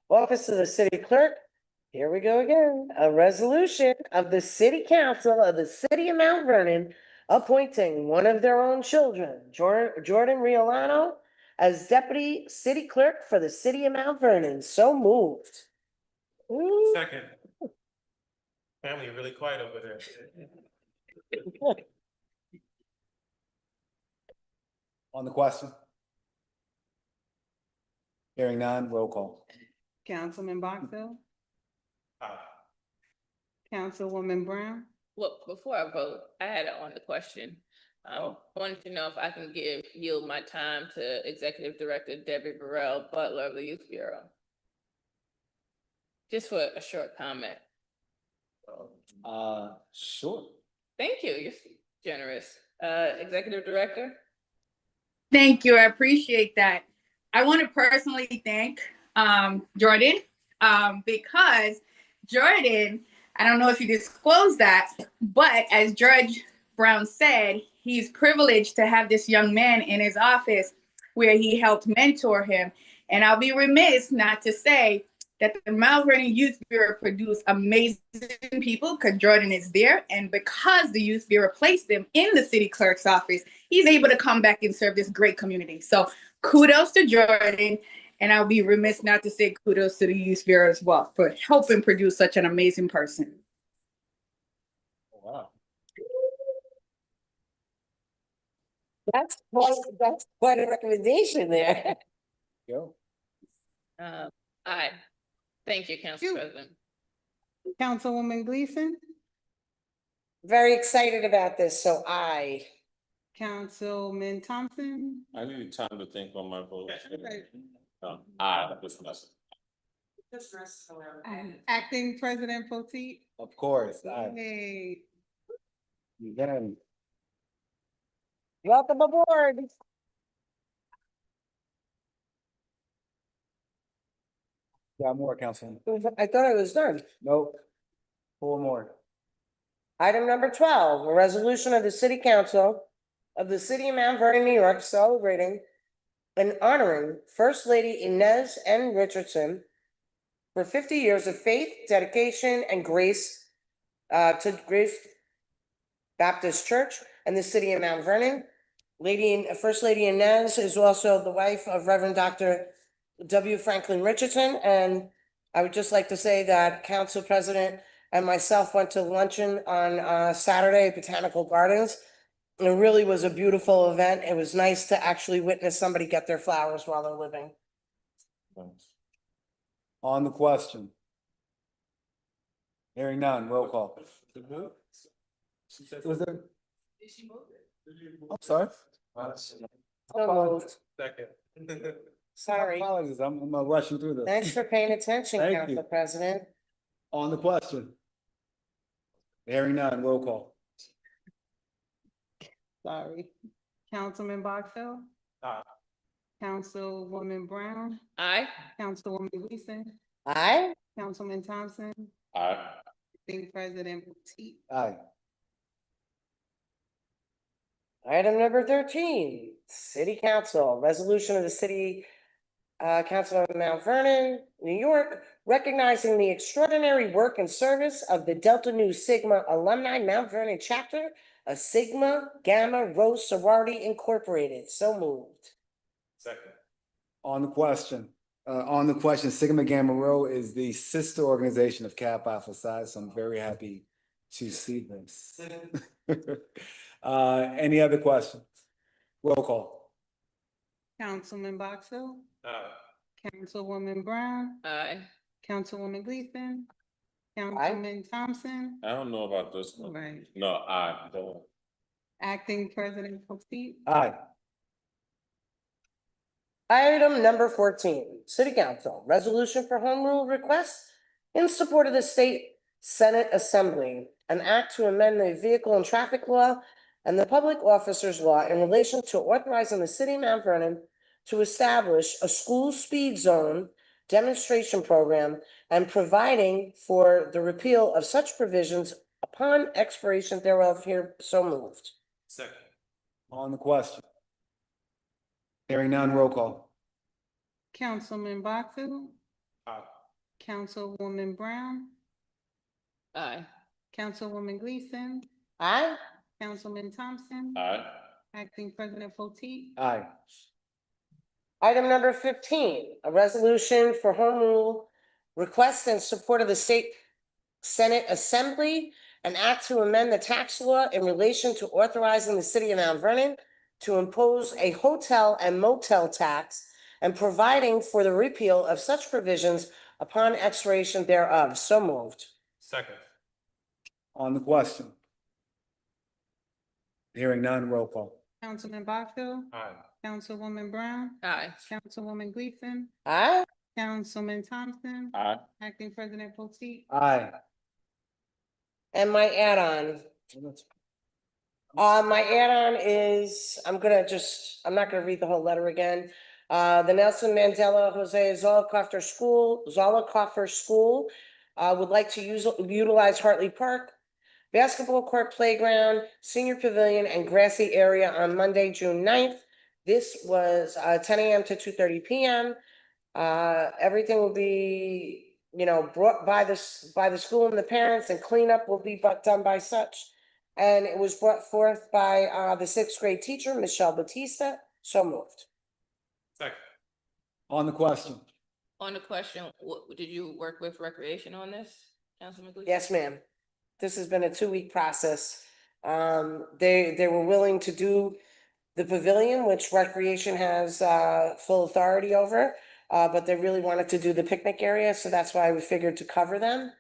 Office of the City Clerk. Here we go again. A resolution of the City Council of the City of Mount Vernon appointing one of their own children, Jordan Riolano, as Deputy City Clerk for the City of Mount Vernon. So moved. Ooh. Second. Family really quiet over there. On the question. Hearing none, roll call. Councilman Boxell, Aye. Councilwoman Brown, Well, before I vote, I had it on the question. Wanted to know if I can yield my time to Executive Director Debbie Burrell Butler of the Youth Bureau. Just for a short comment. Sure. Thank you. You're generous. Executive Director? Thank you. I appreciate that. I want to personally thank Jordan because Jordan, I don't know if you disclosed that, but as Judge Brown said, he's privileged to have this young man in his office where he helped mentor him. And I'll be remiss not to say that the Mount Vernon Youth Bureau produced amazing people because Jordan is there. And because the Youth Bureau placed him in the city clerk's office, he's able to come back and serve this great community. So kudos to Jordan. And I'll be remiss not to say kudos to the Youth Bureau as well for helping produce such an amazing person. Wow. That's quite a recommendation there. Go. Aye. Thank you, Council President. Councilwoman Gleason, Very excited about this, so aye. Councilman Thompson, I need time to think on my vote. Okay. Aye, this message. Acting President Potteet. Of course, aye. Hey, Then, Welcome aboard. got more, Councilman. I thought I was done. Nope. 4 more. Item number 12, a resolution of the City Council of the City of Mount Vernon, New York, celebrating and honoring First Lady Inez N. Richardson for 50 years of faith, dedication, and grace to Grace Baptist Church and the city of Mount Vernon. First Lady Inez is also the wife of Reverend Dr. W. Franklin Richardson, and I would just like to say that Council President and myself went to luncheon on Saturday at Botanical Gardens. It really was a beautiful event. It was nice to actually witness somebody get their flowers while they're living. On the question? Hearing none, roll call. Was there? I'm sorry. So moved. Second. Sorry. Apologies, I'm rushing through this. Thanks for paying attention, Thank Council you. President. On the question? Hearing none, roll call. Sorry. Councilman Box Hill? Aye. Councilwoman Brown? Aye. Councilwoman Gleason? Aye. Councilman Thompson? Aye. Acting President Potteet? Aye. Item number 13, City Council, resolution of the City Council of Mount Vernon, New York, recognizing the extraordinary work and service of the Delta Nu Sigma Alumni Mount Vernon Chapter, a Sigma Gamma Rho Sorority Incorporated. So moved. Second. On the question, Sigma Gamma Rho is the sister organization of Kappa Alpha Psi, so I'm very happy to see this. Any other questions? Roll call. Councilman Box Hill? Aye. Councilwoman Brown? Aye. Councilwoman Gleason? Councilman Thompson? I don't know about this one. Right. No, I don't. Acting President Potteet? Aye. Item number 14, City Council, resolution for home rule request in support of the State Senate Assembly, an act to amend the vehicle and traffic law and the public officers law in relation to authorizing the city of Mount Vernon to establish a school speed zone demonstration program and providing for the repeal of such provisions upon expiration thereof. Here, so moved. Second. On the question? Hearing none, roll call. Councilman Box Hill? Aye. Councilwoman Brown? Aye. Councilwoman Gleason? Aye. Councilman Thompson? Aye. Acting President Potteet? Aye. Item number 15, a resolution for home rule request in support of the State Senate Assembly, an act to amend the tax law in relation to authorizing the city of Mount Vernon to impose a hotel and motel tax and providing for the repeal of such provisions upon expiration thereof. So moved. Second. On the question? Hearing none, roll call. Councilman Box Hill? Aye. Councilwoman Brown? Aye. Councilwoman Gleason? Aye. Councilman Thompson? Aye. Acting President Potteet? Aye. And my add-on. My add-on is, I'm not gonna read the whole letter again. The Nelson Mandela Jose Zollicoffer School would like to utilize Hartley Park, basketball court, playground, senior pavilion, and grassy area on Monday, June 9th. This was 10 a.m. to 2:30 p.m. Everything will be, brought by the school and the parents, and cleanup will be done by such. And it was brought forth by the sixth grade teacher, Michelle Batista. So moved. Second. On the question? On the question, did you work with recreation on this, Councilman Gleason? Yes, ma'am. This has been a 2-week process. They were willing to do the pavilion, which recreation has full authority over, but they really wanted to do the picnic area, so that's why we figured to cover them.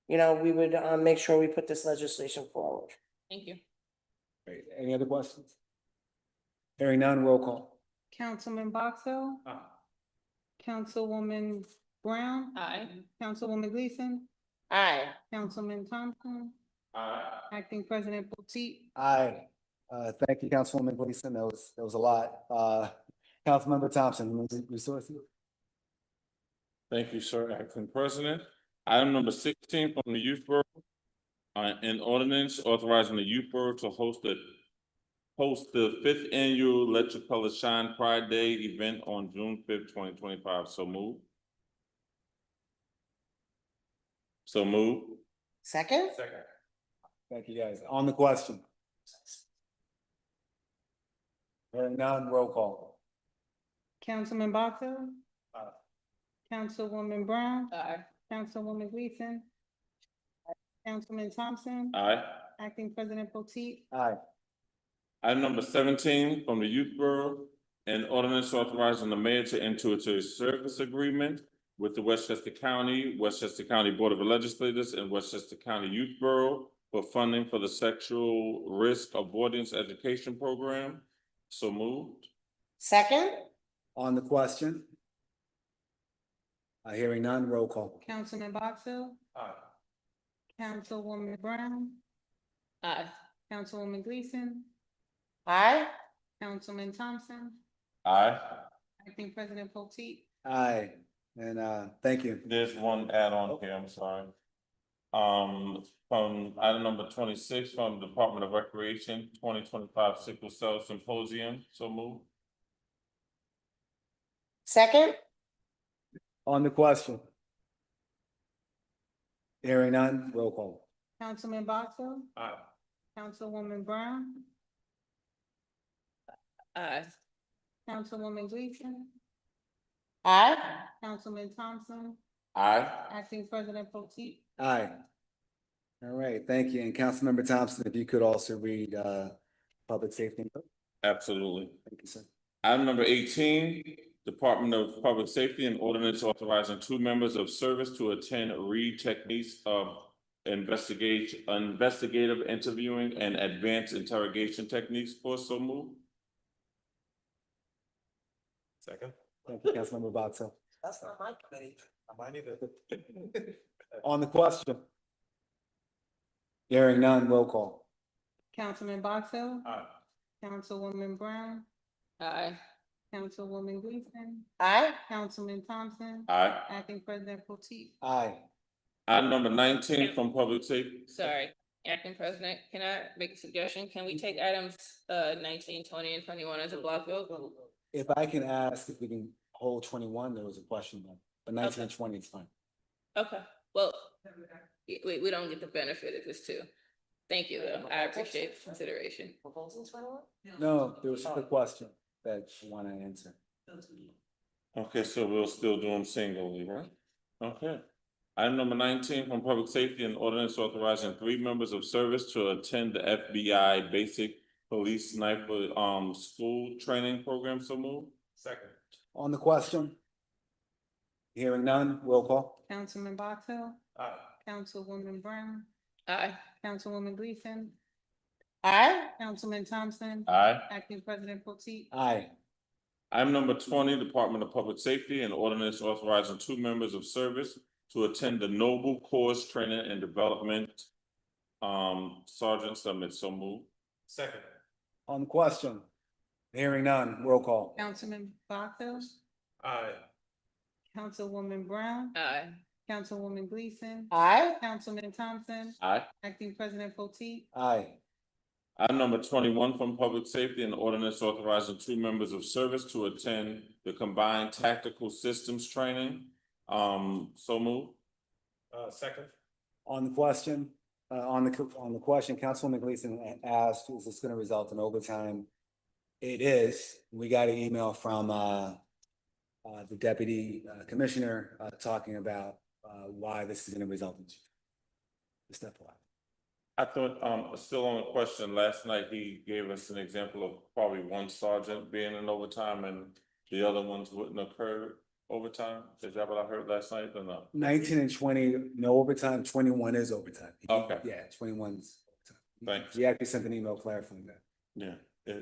We would make sure we put this legislation forward. Thank you. Great. Any other questions? Hearing none, roll call. Councilman Box Hill? Aye. Councilwoman Brown? Aye. Councilwoman Gleason? Aye. Councilman Thompson? Aye. Acting President Potteet? Aye. Thank you, Councilwoman Gleason. That was a lot. Councilmember Thompson, Human Resources. Thank you, sir. Acting President. Item number 16 from the Youth Bureau. An ordinance authorizing the Youth Bureau to host a host the 5th annual Let Your Color Shine Pride Day event on June 5th, 2025. So move. So move. Second? Second. Thank you, guys. On the question. Hearing none, roll call. Councilman Box Hill? Councilwoman Brown? Aye. Councilwoman Gleason? Councilman Thompson? Aye. Acting President Potteet? Aye. Item number 17 from the Youth Bureau, an ordinance authorizing the mayor to enter into a service agreement with the Westchester County Board of Legislators, and Westchester County Youth Bureau for funding for the Sexual Risk Avoidance Education Program. So moved. Second? On the question. Hearing none, roll call. Councilman Box Hill? Aye. Councilwoman Brown? Aye. Councilwoman Gleason? Aye. Councilman Thompson? Aye. Acting President Potteet? Aye, and thank you. There's one add-on here, I'm sorry. From item number 26 from Department of Recreation, 2025 Sickle Cell Symposium. So moved. Second? On the question. Hearing none, roll call. Councilman Box Hill? Aye. Councilwoman Brown? Aye. Councilwoman Gleason? Aye. Councilman Thompson? Aye. Acting President Potteet? Aye. All right, thank you. And Councilmember Thompson, if you could also read public safety. Absolutely. Thank you, sir. Item number 18, Department of Public Safety and Ordinance authorizing 2 members of service to attend Read Techniques of Investigative Interviewing and Advanced Interrogation Techniques course. So move. Second. Thank you, Councilmember Box Hill. That's not my committee. Mine either. On the question. Hearing none, roll call. Councilman Box Hill? Aye. Councilwoman Brown? Aye. Councilwoman Gleason? Aye. Councilman Thompson? Aye. Acting President Potteet? Aye. Item number 19 from Public Safety. Sorry, Acting President, can I make a suggestion? Can we take items 19, 20, and 21 as a block vote? If I can ask if we can hold 21, there was a question there, but 19 and 20 is fine. Okay, well, we don't get the benefit if it's 2. Thank you, though. I appreciate the consideration. No, there was just a question that you want to answer. Okay, so we'll still do them singly, right? Okay. Item number 19 from Public Safety and Ordinance authorizing 3 members of service to attend the FBI Basic Police Sniper School Training Program. So move. Second. On the question. Hearing none, roll call. Councilman Box Hill? Aye. Councilwoman Brown? Aye. Councilwoman Gleason? Aye. Councilman Thompson? Aye. Acting President Potteet? Aye. Item number 20, Department of Public Safety and Ordinance authorizing 2 members of service to attend the Noble Course Training and Development Sergeant Summit. So move. Second. On the question. Hearing none, roll call. Councilman Box Hill? Aye. Councilwoman Brown? Aye. Councilwoman Gleason? Aye. Councilman Thompson? Aye. Acting President Potteet? Aye. Item number 21 from Public Safety and Ordinance authorizing 2 members of service to attend the Combined Tactical Systems Training. So move. Second. On the question, on the question, Councilwoman Gleason asked, is this going to result in overtime? It is. We got an email from the Deputy Commissioner talking about why this is going to result in step one. I thought, still on the question, last night he gave us an example of probably 1 sergeant being in overtime and the other ones wouldn't occur overtime. Is that what I heard last night or not? 19 and 20, no overtime. 21 is overtime. Okay. Yeah, 21's overtime. Thanks. He actually sent an email clarifying that. Yeah.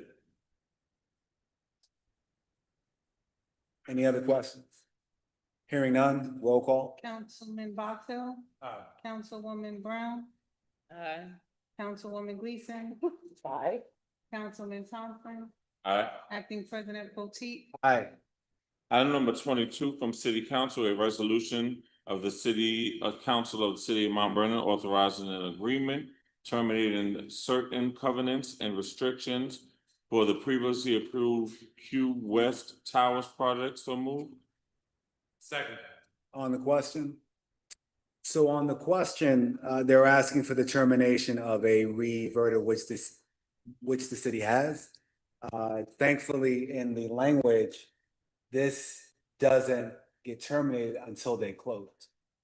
Any other questions? Hearing none, roll call. Councilman Box Hill? Aye. Councilwoman Brown? Aye. Councilwoman Gleason? Aye. Councilman Thompson? Aye. Acting President Potteet? Aye. Item number 22 from City Council, a resolution of the City Council of the City of Mount Vernon authorizing an agreement terminating certain covenants and restrictions for the previously approved Q West Towers project. So moved. Second. On the question? So on the question, they're asking for the termination of a reverter which the city has. Thankfully, in the language, this doesn't get terminated until they close.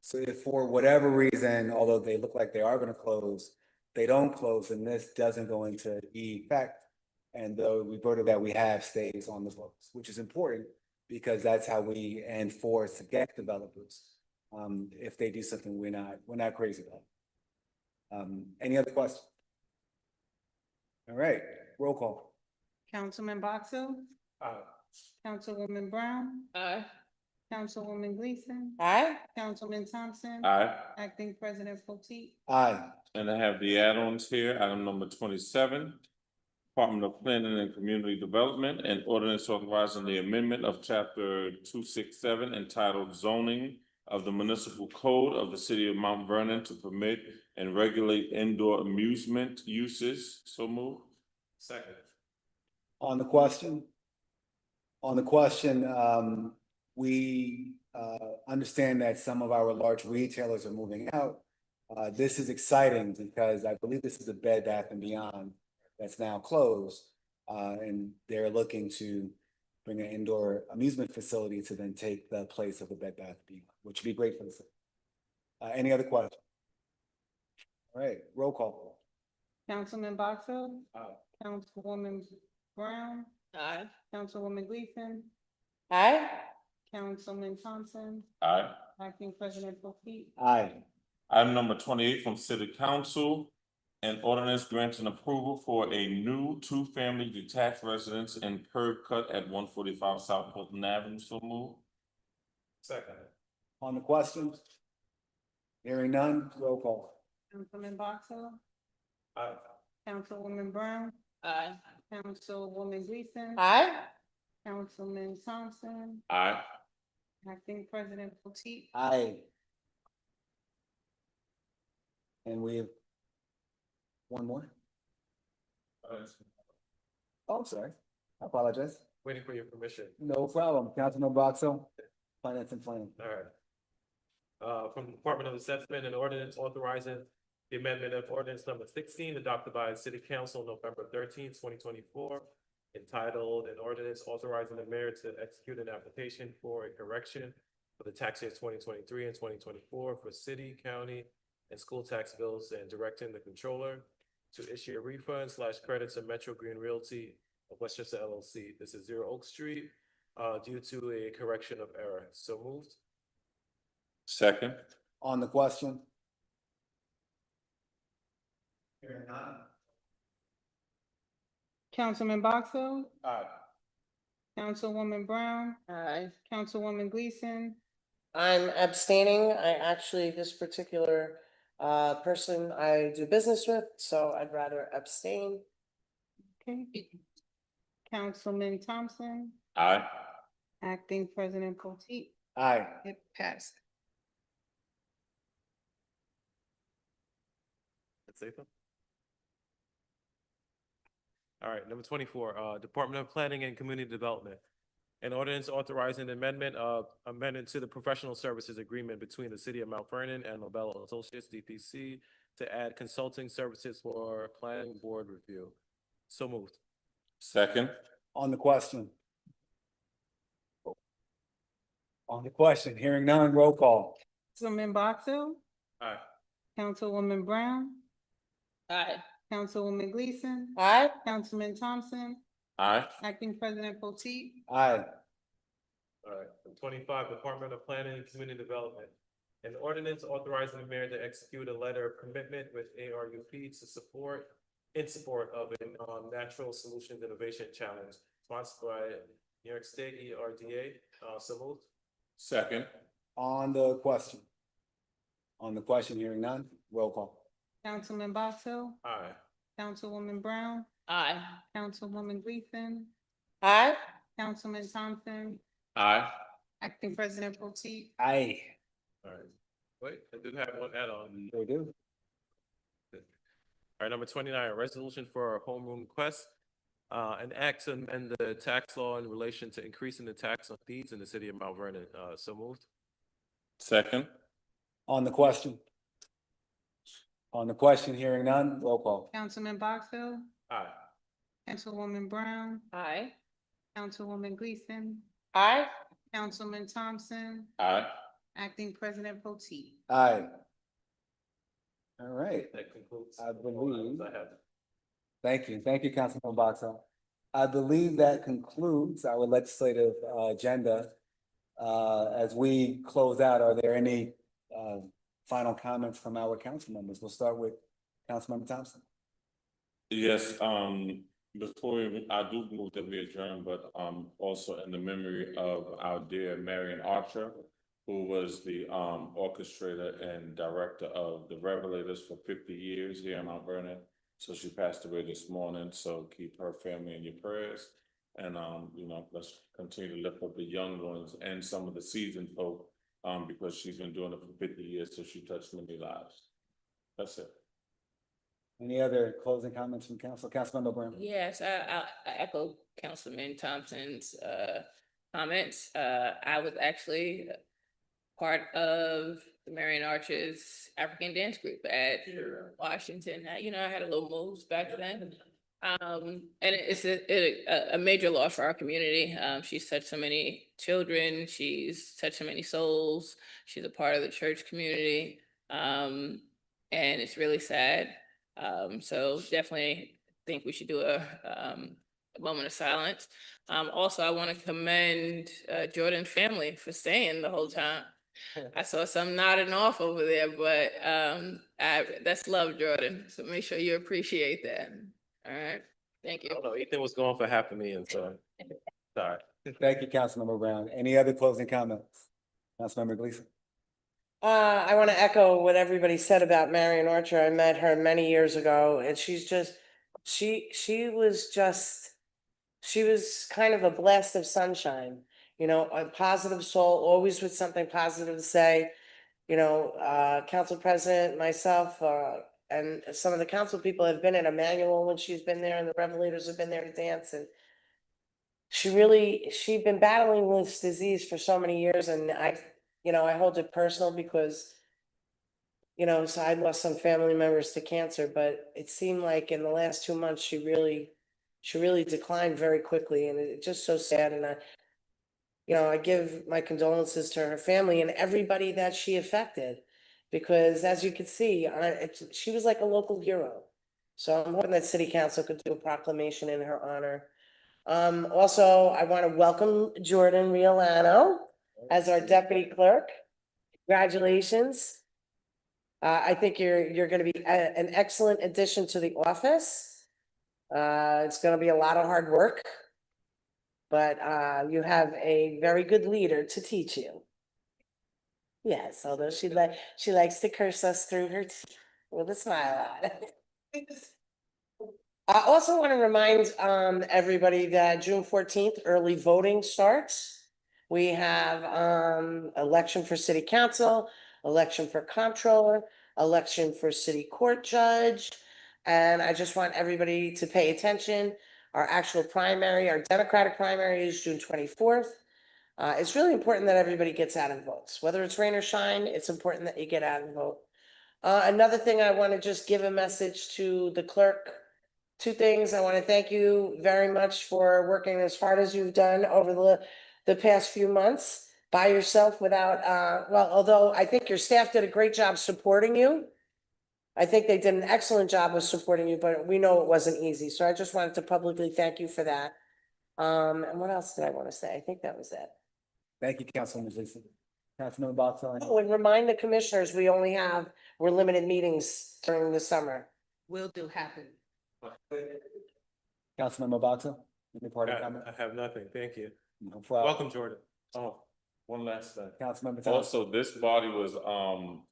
So if for whatever reason, although they look like they are gonna close, they don't close, and this doesn't go into effect, and the reverter that we have stays on the books, which is important because that's how we enforce against developers. If they do something we're not crazy about. Any other questions? All right, roll call. Councilman Boxell, Aye. Councilwoman Brown, Aye. Councilwoman Gleason, Aye. Councilman Thompson, Aye. Acting President Potteet. Aye. And I have the add-ons here, item number 27. Department of Planning and Community Development and ordinance authorizing the amendment of chapter 267 entitled Zoning of the Municipal Code of the City of Mount Vernon to permit and regulate indoor amusement uses. So move. Second. On the question? On the question, we understand that some of our large retailers are moving out. This is exciting because I believe this is a Bed Bath & Beyond that's now closed. And they're looking to bring an indoor amusement facility to then take the place of the Bed Bath & Beyond, which would be great for the city. Any other questions? All right, roll call. Councilman Boxell, Aye. Councilwoman Brown, Aye. Councilwoman Gleason, Aye. Councilman Thompson, Aye. Acting President Potteet. Aye. Item number 28 from City Council, an ordinance granting approval for a new two-family detached residence and curb cut at 145 South Fulton Avenue. So move. Second. On the question? Hearing none, roll call. Councilman Boxell, Aye. Councilwoman Brown, Aye. Councilwoman Gleason, Aye. Councilman Thompson, Aye. Acting President Potteet. Aye. And we have one more? Oh, I'm sorry. I apologize. Waiting for your permission. No problem. Councilman Boxell, Finance and Planning. All right. From the Department of Assessment and Ordinance authorizing the amendment of ordinance number 16 adopted by City Council November 13th, 2024, entitled an ordinance authorizing the mayor to execute an application for a correction for the tax years 2023 and 2024 for city, county, and school tax bills, and directing the controller to issue a refund / credit to Metro Green Realty of Westchester LLC. This is 0 Oak Street, due to a correction of error. So moved. Second. On the question? Hearing none. Councilman Boxell, Aye. Councilwoman Brown, Aye. Councilwoman Gleason, I'm abstaining. I actually, this particular person I do business with, so I'd rather abstain. okay. Councilman Thompson, Aye. Acting President Potteet. Aye. It passed. That's safe. All right, number 24, Department of Planning and Community Development. An ordinance authorizing amendment to the professional services agreement between the City of Mount Vernon and Lobel Associates, DPC, to add consulting services for planning board review. So moved. Second. On the question? On the question, hearing none, roll call. Councilman Boxell, Aye. Councilwoman Brown, Aye. Councilwoman Gleason, Aye. Councilman Thompson, Aye. Acting President Potteet. Aye. All right, from 25, Department of Planning and Community Development. An ordinance authorizing the mayor to execute a letter of commitment with ARUP in support of a Natural Solutions Innovation Challenge sponsored by New York State ERDA. So moved. Second. On the question? On the question, hearing none, roll call. Councilman Boxell, Aye. Councilwoman Brown, Aye. Councilwoman Gleason, Aye. Councilman Thompson, Aye. Acting President Potteet. Aye. All right. Wait, I do have one add-on. They do. All right, number 29, resolution for a homeroom request. An act to amend the tax law in relation to increasing the tax on deeds in the city of Mount Vernon. So moved. Second. On the question? On the question, hearing none, roll call. Councilman Box Hill, Aye. Councilwoman Brown, Aye. Councilwoman Gleason, Aye. Councilman Thompson, Aye. Acting President Potteet. Aye. All right, That concludes. I believe- I have. thank you. Thank you, Councilman Box Hill. I believe that concludes our legislative agenda. As we close out, are there any final comments from our council members? We'll start with Councilmember Thompson. Yes, before I do move that we adjourn, but also in the memory of our dear Marion Archer, who was the orchestrator and director of the Revelators for 50 years here in Mount Vernon. So she passed away this morning, so keep her family in your prayers. And let's continue to lift up the young ones and some of the seasoned folk, because she's been doing it for 50 years, so she touched many lives. That's it. Any other closing comments from council? Councilmember Brown? Yes, I echo Councilman Thompson's comments. I was actually part of the Marion Arch's African dance group at Washington. I had a little moves back then. And it's a major loss for our community. She's touched so many children. She's touched so many souls. She's a part of the church community. And it's really sad. So definitely think we should do a moment of silence. Also, I want to commend Jordan's family for staying the whole time. I saw some nodding off over there, but that's love, Jordan. So make sure you appreciate that. All right, thank I you. don't know, Ethan was going for half a million, so. Sorry. Thank you, Councilmember Brown. Any other closing comments? Councilmember Gleason? I want to echo what everybody said about Marion Archer. I met her many years ago, and she's just, she was kind of a blast of sunshine, a positive soul, always with something positive to say. Council President, myself, and some of the council people have been in Emmanuel when she's been there, and the Revelators have been there to dance, and she'd been battling this disease for so many years, and I hold it personal because, so I lost some family members to cancer, but it seemed like in the last 2 months, she really declined very quickly, and it's just so sad. And I give my condolences to her family and everybody that she affected, because as you can see, she was like a local hero. So I'm hoping that City Council could do a proclamation in her honor. Also, I want to welcome Jordan Riolano as our deputy clerk. Congratulations. I think you're going to be an excellent addition to the office. It's going to be a lot of hard work, but you have a very good leader to teach you. Yes, although she likes to curse us through her with a smile on it. I also want to remind everybody that June 14th, early voting starts. We have election for city council, election for comptroller, election for city court judge. And I just want everybody to pay attention. Our actual primary, our Democratic primary is June 24th. It's really important that everybody gets out and votes. Whether it's rain or shine, it's important that you get out and vote. Another thing, I want to just give a message to the clerk. 2 things. I want to thank you very much for working as hard as you've done over the past few months by yourself without, although I think your staff did a great job supporting you. I think they did an excellent job of supporting you, but we know it wasn't easy. So I just wanted to publicly thank you for that. And what else did I want to say? I think that was it. Thank you, Councilwoman Gleason. Councilmember Box Hill? Oh, and remind the commissioners, we're limited meetings during the summer. Will do happen. Councilmember Box Hill? Any parting comment? I have nothing, thank you. No problem. Welcome, Jordan. Oh, one last thing. Councilmember Thompson? Also, this body was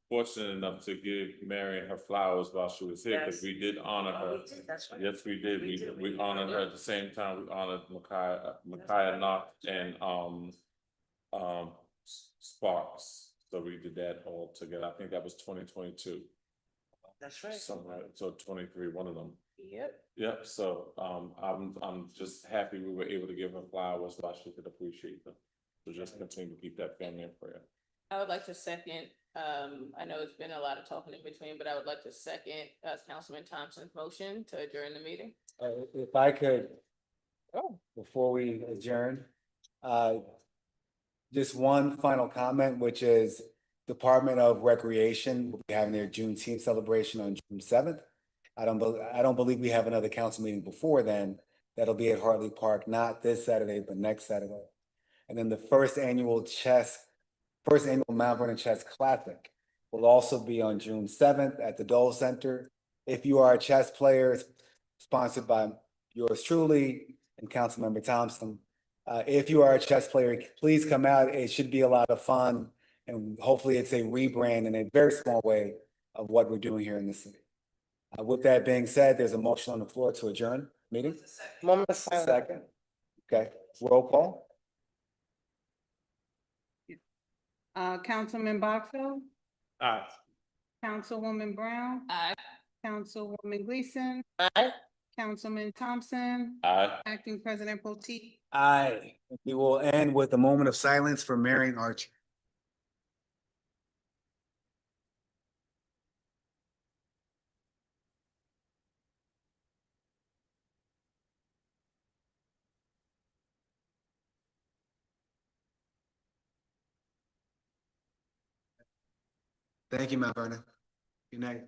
fortunate enough to give Marion her flowers while she was here, because we did honor her. That's right. Yes, we did. We honored her at the same time. We honored Micaiah Knox and Sparks. So we did that all together. I think that was 2022. That's right. Something like, so 23, one of them. Yep. Yep, so, I'm just happy we were able to give her flowers, so she could appreciate them. So just continue to keep that family in prayer. I would like to second, I know it's been a lot of talking in between, but I would like to second, Councilman Thompson's motion to adjourn the meeting. If I could, before we adjourn, just one final comment, which is Department of Recreation will be having their Juneteenth celebration on June 7th. I don't believe we have another council meeting before then. That'll be at Hartley Park, not this Saturday, but next Saturday. And then the first annual Mount Vernon Chess Classic will also be on June 7th at the Dole Center. If you are a chess player, sponsored by yours truly and Councilmember Thompson. If you are a chess player, please come out. It should be a lot of fun. And hopefully it's a rebrand in a very small way of what we're doing here in the city. With that being said, there's a motion on the floor to adjourn meeting. Moment of silence. Second. Okay, roll call. Councilman Boxell, Aye. Councilwoman Brown, Aye. Councilwoman Gleason, Aye. Councilman Thompson, Aye. Acting President Potteet. Aye. We will end with a moment of silence for Marion Archer. Thank you, Mount Vernon. Good night.